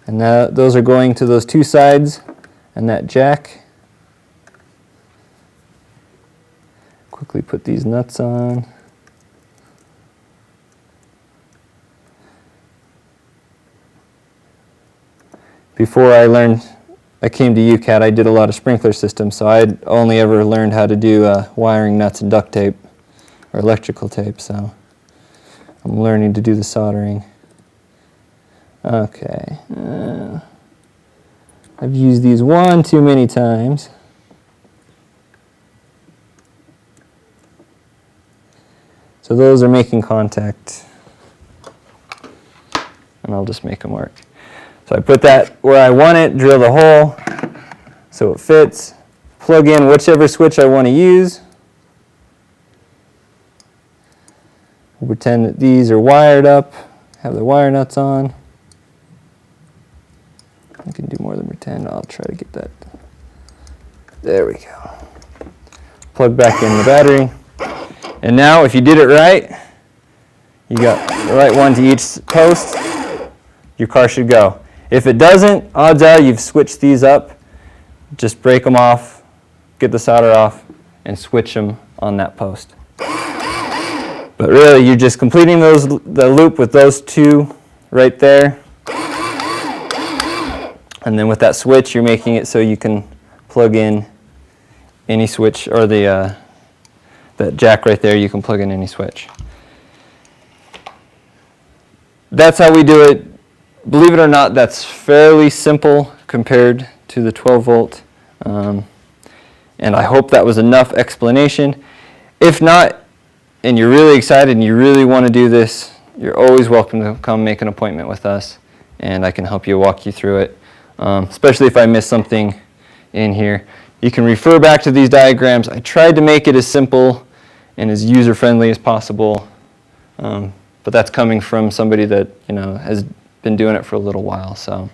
[SPEAKER 2] and those are going to those two sides and that jack. Quickly put these nuts on. Before I came to UCAT, I did a lot of sprinkler systems, so I'd only ever learned how to do wiring nuts and duct tape, or electrical tape, so I'm learning to do the soldering. Okay. I've used these one too many times. So those are making contact, and I'll just make them work. So I put that where I want it, drill the hole so it fits, plug in whichever switch I want to use. We'll pretend that these are wired up, have the wire nuts on. I can do more than pretend, I'll try to get that. There we go. Plug back in the battery. And now if you did it right, you got the right one to each post, your car should go. If it doesn't, odds are you've switched these up. Just break them off, get the solder off, and switch them on that post. But really, you're just completing the loop with those two right there. And then with that switch, you're making it so you can plug in any switch, or that jack right there, you can plug in any switch. That's how we do it. Believe it or not, that's fairly simple compared to the 12 volt. And I hope that was enough explanation. If not, and you're really excited and you really want to do this, you're always welcome to come make an appointment with us, and I can help you walk you through it. Especially if I miss something in here. You can refer back to these diagrams. I tried to make it as simple and as user-friendly as possible, but that's coming from somebody that has been doing it for a little while, so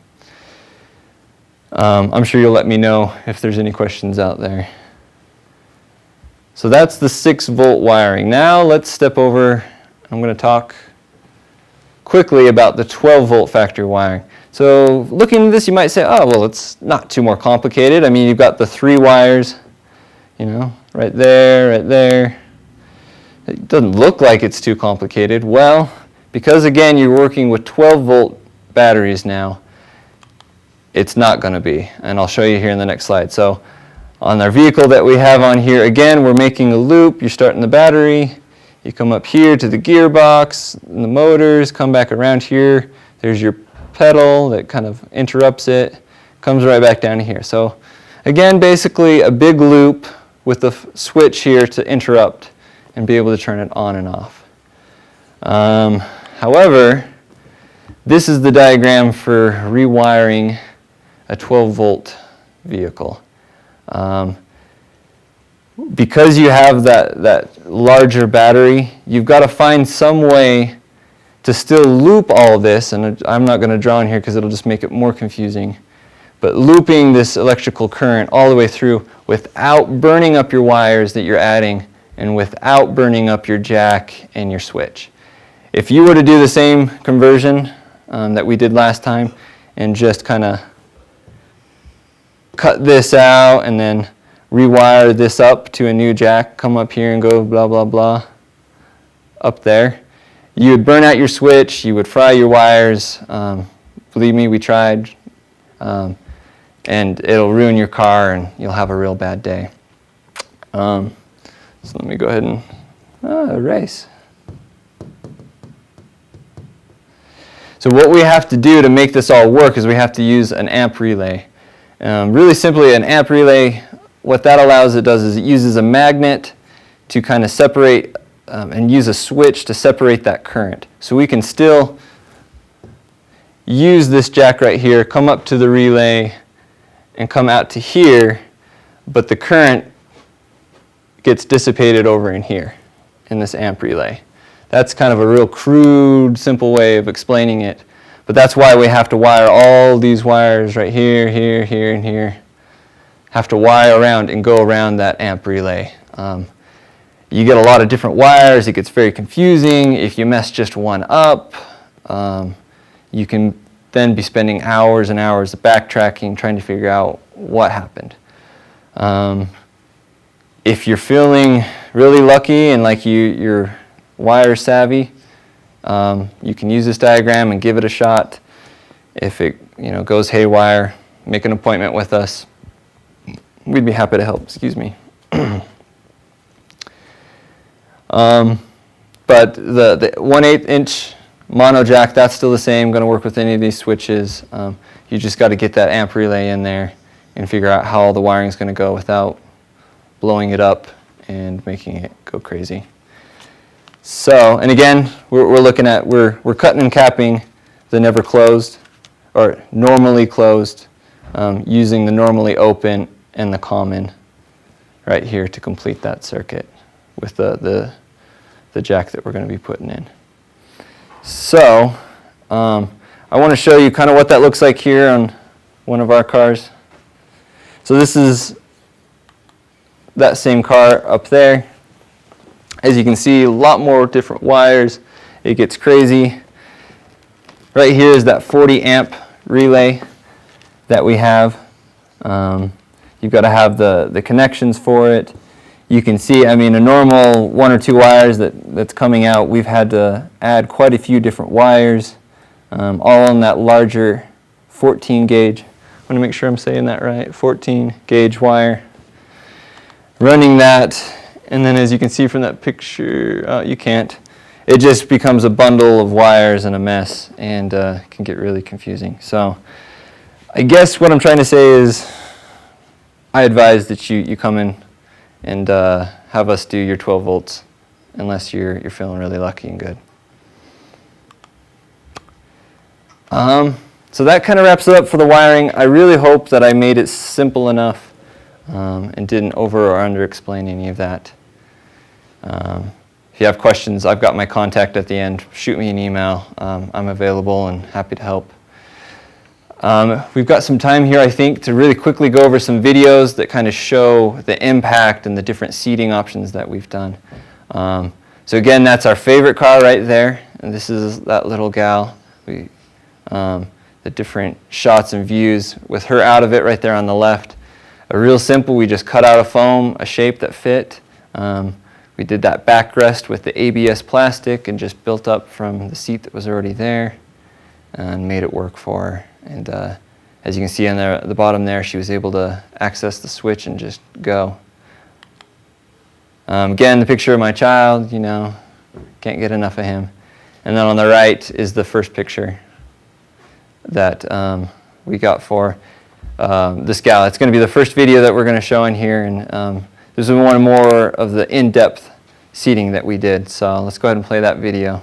[SPEAKER 2] I'm sure you'll let me know if there's any questions out there. So that's the 6-volt wiring. Now let's step over. I'm going to talk quickly about the 12-volt factory wiring. So looking at this, you might say, oh, well, it's not too more complicated. I mean, you've got the 3 wires, right there, right there. It doesn't look like it's too complicated. Well, because again, you're working with 12-volt batteries now, it's not going to be. And I'll show you here in the next slide. So on our vehicle that we have on here, again, we're making a loop. You're starting the battery. You come up here to the gearbox, and the motors, come back around here. There's your pedal that kind of interrupts it, comes right back down here. So again, basically a big loop with the switch here to interrupt and be able to turn it on and off. However, this is the diagram for rewiring a 12-volt vehicle. Because you have that larger battery, you've got to find some way to still loop all this, and I'm not going to draw in here because it'll just make it more confusing, but looping this electrical current all the way through without burning up your wires that you're adding and without burning up your jack and your switch. If you were to do the same conversion that we did last time and just kind of cut this out and then rewire this up to a new jack, come up here and go blah, blah, blah, up there, you would burn out your switch, you would fry your wires. Believe me, we tried. And it'll ruin your car and you'll have a real bad day. So let me go ahead and erase. So what we have to do to make this all work is we have to use an amp relay. Really simply, an amp relay, what that allows it does is it uses a magnet to kind of separate and use a switch to separate that current. So we can still use this jack right here, come up to the relay, and come out to here, but the current gets dissipated over in here in this amp relay. That's kind of a real crude, simple way of explaining it, but that's why we have to wire all these wires right here, here, here, and here. Have to wire around and go around that amp relay. You get a lot of different wires, it gets very confusing. If you mess just one up, you can then be spending hours and hours of backtracking trying to figure out what happened. If you're feeling really lucky and like you're wire savvy, you can use this diagram and give it a shot. If it goes haywire, make an appointment with us. We'd be happy to help. Excuse me. But the 1/8 inch mono jack, that's still the same, going to work with any of these switches. You just got to get that amp relay in there and figure out how all the wiring is going to go without blowing it up and making it go crazy. So, and again, we're looking at, we're cutting and capping the never closed or normally closed using the normally open and the common right here to complete that circuit with the jack that we're going to be putting in. So, I want to show you kind of what that looks like here on one of our cars. So this is that same car up there. As you can see, a lot more different wires. It gets crazy. Right here is that 40 amp relay that we have. You've got to have the connections for it. You can see, I mean, a normal 1 or 2 wires that's coming out, we've had to add quite a few different wires, all on that larger 14 gauge. I want to make sure I'm saying that right, 14 gauge wire. Running that, and then as you can see from that picture, you can't. It just becomes a bundle of wires and a mess, and can get really confusing. So I guess what I'm trying to say is I advise that you come in and have us do your 12 volts unless you're feeling really lucky and good. So that kind of wraps it up for the wiring. I really hope that I made it simple enough and didn't over or under explain any of that. If you have questions, I've got my contact at the end. Shoot me an email. I'm available and happy to help. We've got some time here, I think, to really quickly go over some videos that kind of show the impact and the different seating options that we've done. So again, that's our favorite car right there, and this is that little gal. The different shots and views with her out of it right there on the left. Real simple, we just cut out a foam, a shape that fit. We did that backrest with the ABS plastic and just built up from the seat that was already there and made it work for her. And as you can see on the bottom there, she was able to access the switch and just go. Again, the picture of my child, Can't get enough of him. And then on the right is the first picture that we got for this gal. It's going to be the first video that we're going to show in here, and this is one more of the in-depth seating that we did. So let's go ahead and play that video.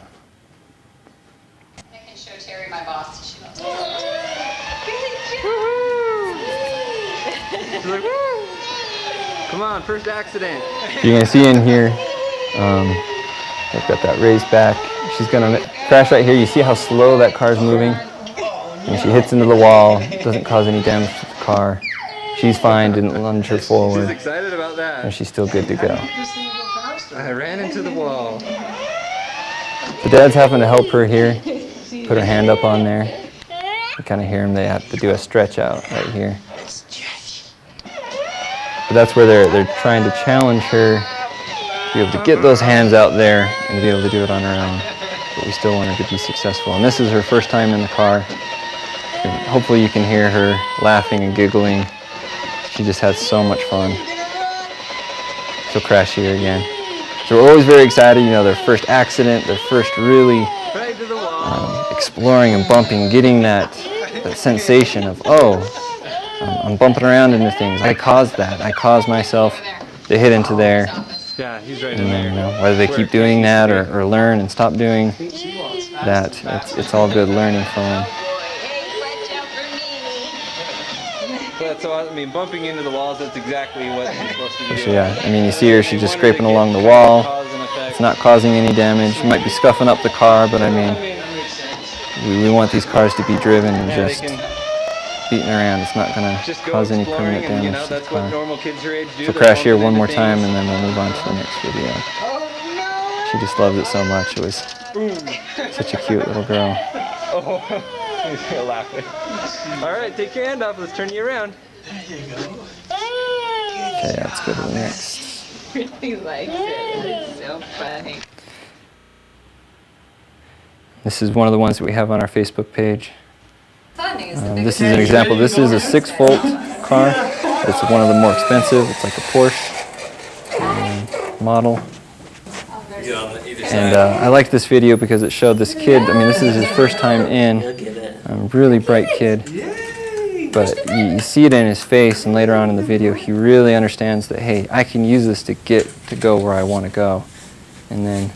[SPEAKER 3] I can show Terry my boss. She loves
[SPEAKER 2] She's like, woo! Come on, first accident. You can see in here, they've got that raised back. She's going to crash right here. You see how slow that car's moving? And she hits into the wall, doesn't cause any damage to the car. She's fine, didn't lunge her forward.
[SPEAKER 4] She's excited about that.
[SPEAKER 2] And she's still good to go.
[SPEAKER 4] I ran into the wall.
[SPEAKER 2] The dad's having to help her here. Put her hand up on there. You kind of hear them. They have to do a stretch out right here. But that's where they're trying to challenge her to be able to get those hands out there and to be able to do it on her own. But we still want her to be successful. And this is her first time in the car. And hopefully you can hear her laughing and giggling. She just has so much fun. She'll crash here again. So we're always very excited, you know, their first accident, their first really exploring and bumping, getting that sensation of, oh, I'm bumping around into things. I caused that. I caused myself to hit into there.
[SPEAKER 4] Yeah, he's right
[SPEAKER 2] And then, you know, whether they keep doing that or learn and stop doing that, it's all good learning from them.
[SPEAKER 4] So, I mean, bumping into the walls, that's exactly what you're supposed to do.
[SPEAKER 2] So yeah, I mean, you see her, she's just scraping along the wall. It's not causing any damage. She might be scuffing up the car, but I mean, we want these cars to be driven and just beating around. It's not going to cause any permanent damage to the car. So crash here one more time, and then we'll move on to the next video. She just loves it so much. It was such a cute little girl.
[SPEAKER 4] He's laughing. All right, take your hand off. Let's turn you around.
[SPEAKER 2] Okay, let's go to the next.
[SPEAKER 3] Really likes it. It's so funny.
[SPEAKER 2] This is one of the ones that we have on our Facebook page.
[SPEAKER 3] Funny is
[SPEAKER 2] This is an example. This is a 6-volt car. It's one of the more expensive. It's like a Porsche model. And I liked this video because it showed this kid. I mean, this is his first time in. Really bright kid. But you see it in his face, and later on in the video, he really understands that, hey, I can use this to get to go where I want to go. And then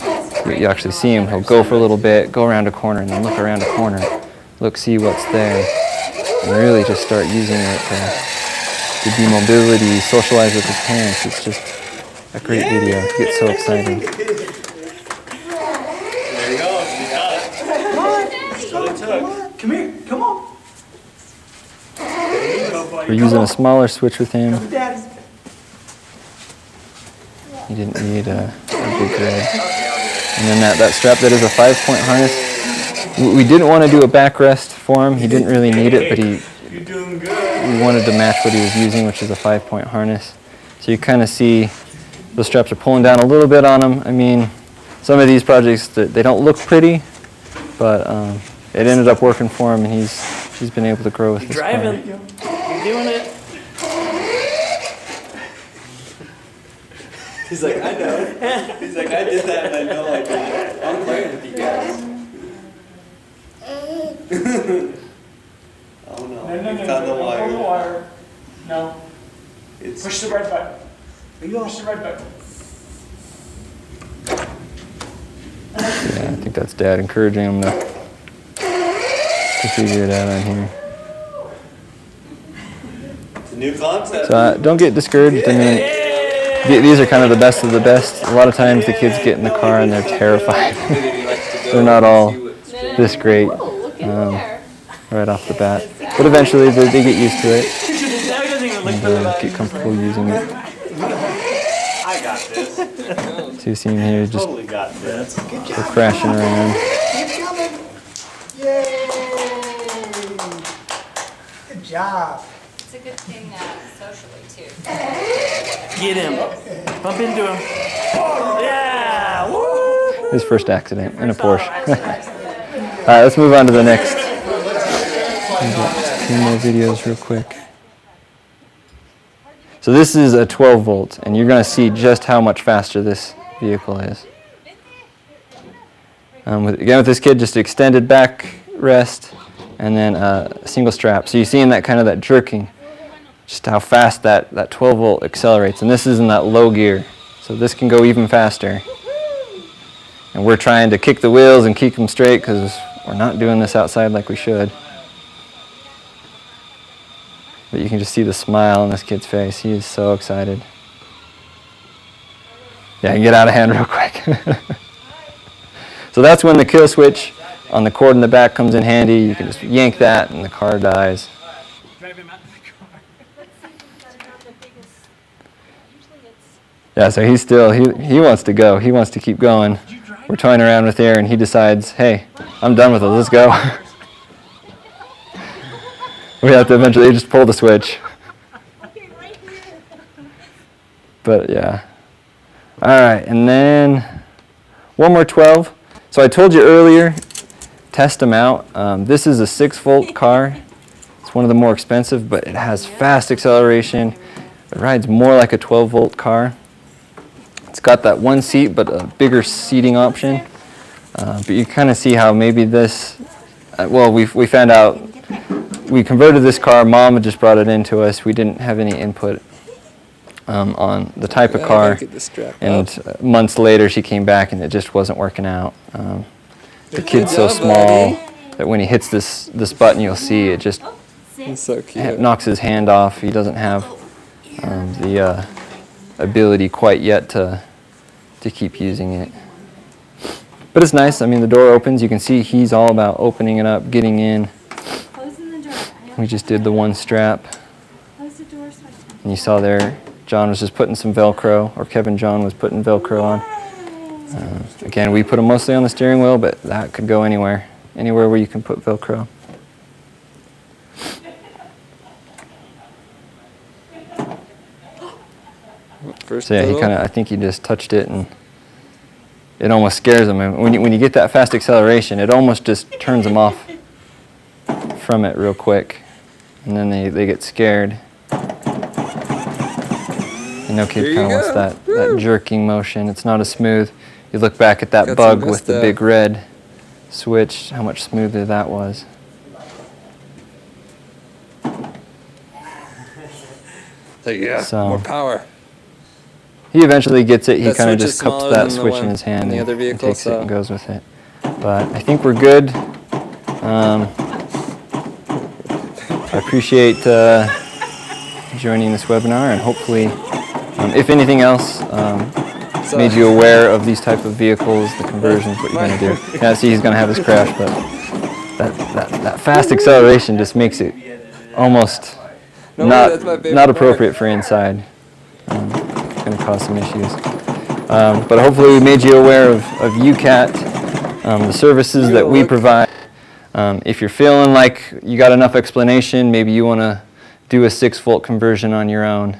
[SPEAKER 2] you actually see him. He'll go for a little bit, go around a corner, and then look around a corner. Look, see what's there. And really just start using it to do mobility, socialize with his parents. It's just a great video. It gets so exciting.
[SPEAKER 5] There you go. You got it. That's what it took. Come here. Come on.
[SPEAKER 2] We're using a smaller switch with him. He didn't need a big red. And then that strap, that is a 5-point harness. We didn't want to do a backrest for him. He didn't really need it, but we wanted to match what he was using, which is a 5-point harness. So you kind of see those straps are pulling down a little bit on him. I mean, some of these projects, they don't look pretty, but it ended up working for him, and he's been able to grow with this car.
[SPEAKER 5] Driving. You're doing it. He's like, I know. He's like, I did that, and I know I did it. I'm playing with you guys. Oh no.
[SPEAKER 6] No,
[SPEAKER 5] You found the wire.
[SPEAKER 6] pull the wire. No.
[SPEAKER 5] It's
[SPEAKER 6] Push the red button. Push the red button.
[SPEAKER 2] Yeah, I think that's Dad encouraging him to figure it out on here.
[SPEAKER 5] a new concept.
[SPEAKER 2] So don't get discouraged. I mean, these are kind of the best of the best. A lot of times the kids get in the car and they're terrified. They're not all this great right off the bat. But eventually they get used to it and get comfortable using it.
[SPEAKER 5] I got this.
[SPEAKER 2] So you see him here just
[SPEAKER 5] Totally got this.
[SPEAKER 2] crashing around.
[SPEAKER 6] Yay! Good job.
[SPEAKER 3] It's a good thing socially too.
[SPEAKER 5] Get him. Bump into him. Yeah! Woo!
[SPEAKER 2] His first accident in a Porsche. All right, let's move on to the next. Two more videos real quick. So this is a 12 volt, and you're going to see just how much faster this vehicle is. Again, with this kid, just extended back rest, and then a single strap. So you're seeing that kind of that jerking, just how fast that 12 volt accelerates. And this is in that low gear, so this can go even faster. And we're trying to kick the wheels and keep them straight because we're not doing this outside like we should. But you can just see the smile on this kid's face. He is so excited. Yeah, you can get out of hand real quick. So that's when the kill switch on the cord in the back comes in handy. You can just yank that and the car dies.
[SPEAKER 6] Drive him out to the car.
[SPEAKER 2] Yeah, so he's still, he wants to go. He wants to keep going. We're toying around with air and he decides, hey, I'm done with it, let's go. We have to eventually just pull the switch. But yeah. All right, and then one more 12. So I told you earlier, test them out. This is a 6-volt car. It's one of the more expensive, but it has fast acceleration. It rides more like a 12-volt car. It's got that one seat, but a bigger seating option. But you kind of see how maybe this, well, we found out, we converted this car, Mom had just brought it in to us. We didn't have any input on the type of car. And months later she came back and it just wasn't working out. The kid's so small that when he hits this button, you'll see it just
[SPEAKER 4] So cute.
[SPEAKER 2] knocks his hand off. He doesn't have the ability quite yet to keep using it. But it's nice. I mean, the door opens. You can see he's all about opening it up, getting in.
[SPEAKER 7] Closing the door.
[SPEAKER 2] We just did the one strap.
[SPEAKER 7] Close the door so I can.
[SPEAKER 2] And you saw there, John was just putting some Velcro, or Kevin John was putting Velcro on. Again, we put them mostly on the steering wheel, but that could go anywhere where you can put Velcro.
[SPEAKER 4] First
[SPEAKER 2] So yeah,
[SPEAKER 4] little.
[SPEAKER 2] I think he just touched it and it almost scares him. And when you get that fast acceleration, it almost just turns them off from it real quick. And then they get scared. And no kid
[SPEAKER 4] Here you
[SPEAKER 2] kind of wants
[SPEAKER 4] go.
[SPEAKER 2] that jerking motion. It's not as smooth. You look back at that
[SPEAKER 4] Got
[SPEAKER 2] bug
[SPEAKER 4] some
[SPEAKER 2] with the
[SPEAKER 4] gusto.
[SPEAKER 2] big red switch, how much smoother that was.
[SPEAKER 4] There you go.
[SPEAKER 2] So-
[SPEAKER 4] More power.
[SPEAKER 2] He eventually gets it. He
[SPEAKER 4] That
[SPEAKER 2] kind of
[SPEAKER 4] switch is
[SPEAKER 2] just cups
[SPEAKER 4] smaller
[SPEAKER 2] that
[SPEAKER 4] than the
[SPEAKER 2] switch
[SPEAKER 4] one
[SPEAKER 2] in his hand
[SPEAKER 4] in the
[SPEAKER 2] and,
[SPEAKER 4] other
[SPEAKER 2] and
[SPEAKER 4] vehicle,
[SPEAKER 2] takes it
[SPEAKER 4] so-
[SPEAKER 2] and goes with it. But I think we're good. I appreciate joining this webinar, and hopefully, if anything else,
[SPEAKER 4] So-
[SPEAKER 2] made you aware of these type of vehicles, the conversions, what you're going to do. Yeah, see, he's going to have his crash, but that fast acceleration just makes it almost
[SPEAKER 4] No, that's my favorite
[SPEAKER 2] not
[SPEAKER 4] part.
[SPEAKER 2] appropriate for inside. It's going to cause some issues. But hopefully we made you aware of UCAT, the services that we provide. If you're feeling like you got enough explanation, maybe you want to do a 6-volt conversion on your own.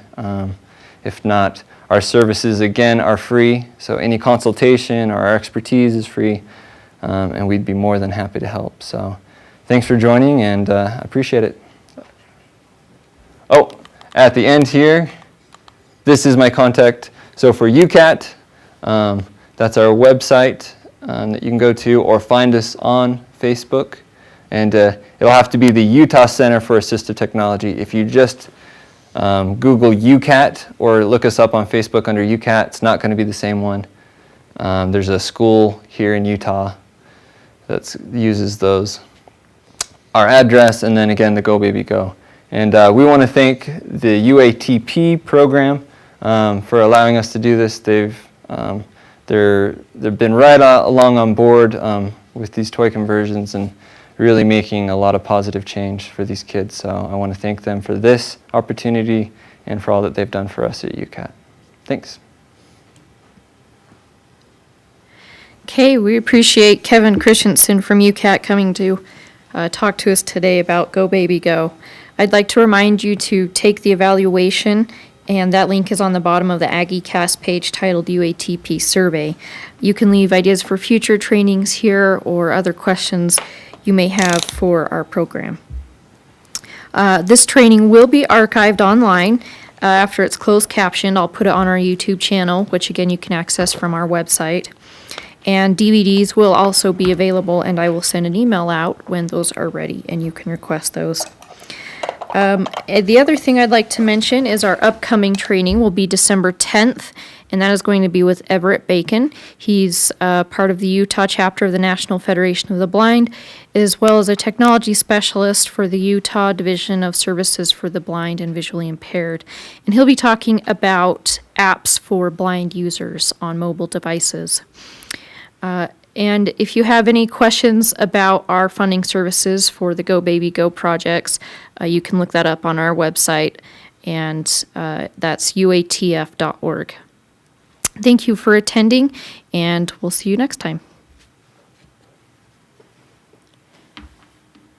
[SPEAKER 2] If not, our services, again, are free. So any consultation or our expertise is free, and we'd be more than happy to help. So thanks for joining, and I appreciate it. Oh, at the end here, this is my contact. So for UCAT, that's our website that you can go to or find us on Facebook. And it'll have to be the Utah Center for Assistive Technology. If you just Google UCAT or look us up on Facebook under UCAT, it's not going to be the same one. There's a school here in Utah that uses those. Our address, and then again the GoBabyGo. And we want to thank the UATP program for allowing us to do this. They've been right along on board with these toy conversions and really making a lot of positive change for these kids. So I want to thank them for this opportunity and for all that they've done for us at UCAT. Thanks.
[SPEAKER 1] Okay, we appreciate Kevin Christensen from UCAT coming to talk to us today about GoBabyGo. I'd like to remind you to take the evaluation, and that link is on the bottom of the AggieCast page titled UATP Survey. You can leave ideas for future trainings here or other questions you may have for our program. This training will be archived online after it's closed captioned. I'll put it on our YouTube channel, which again you can access from our website. And DVDs will also be available, and I will send an email out when those are ready, and you can request those. The other thing I'd like to mention is our upcoming training will be December 10th, and that is going to be with Everett Bacon. He's part of the Utah chapter of the National Federation of the Blind, as well as a technology specialist for the Utah Division of Services for the Blind and Visually Impaired. And he'll be talking about apps for blind users on mobile devices. And if you have any questions about our funding services for the GoBabyGo projects, you can look that up on our website, and that's uatf.org. Thank you for attending, and we'll see you next time.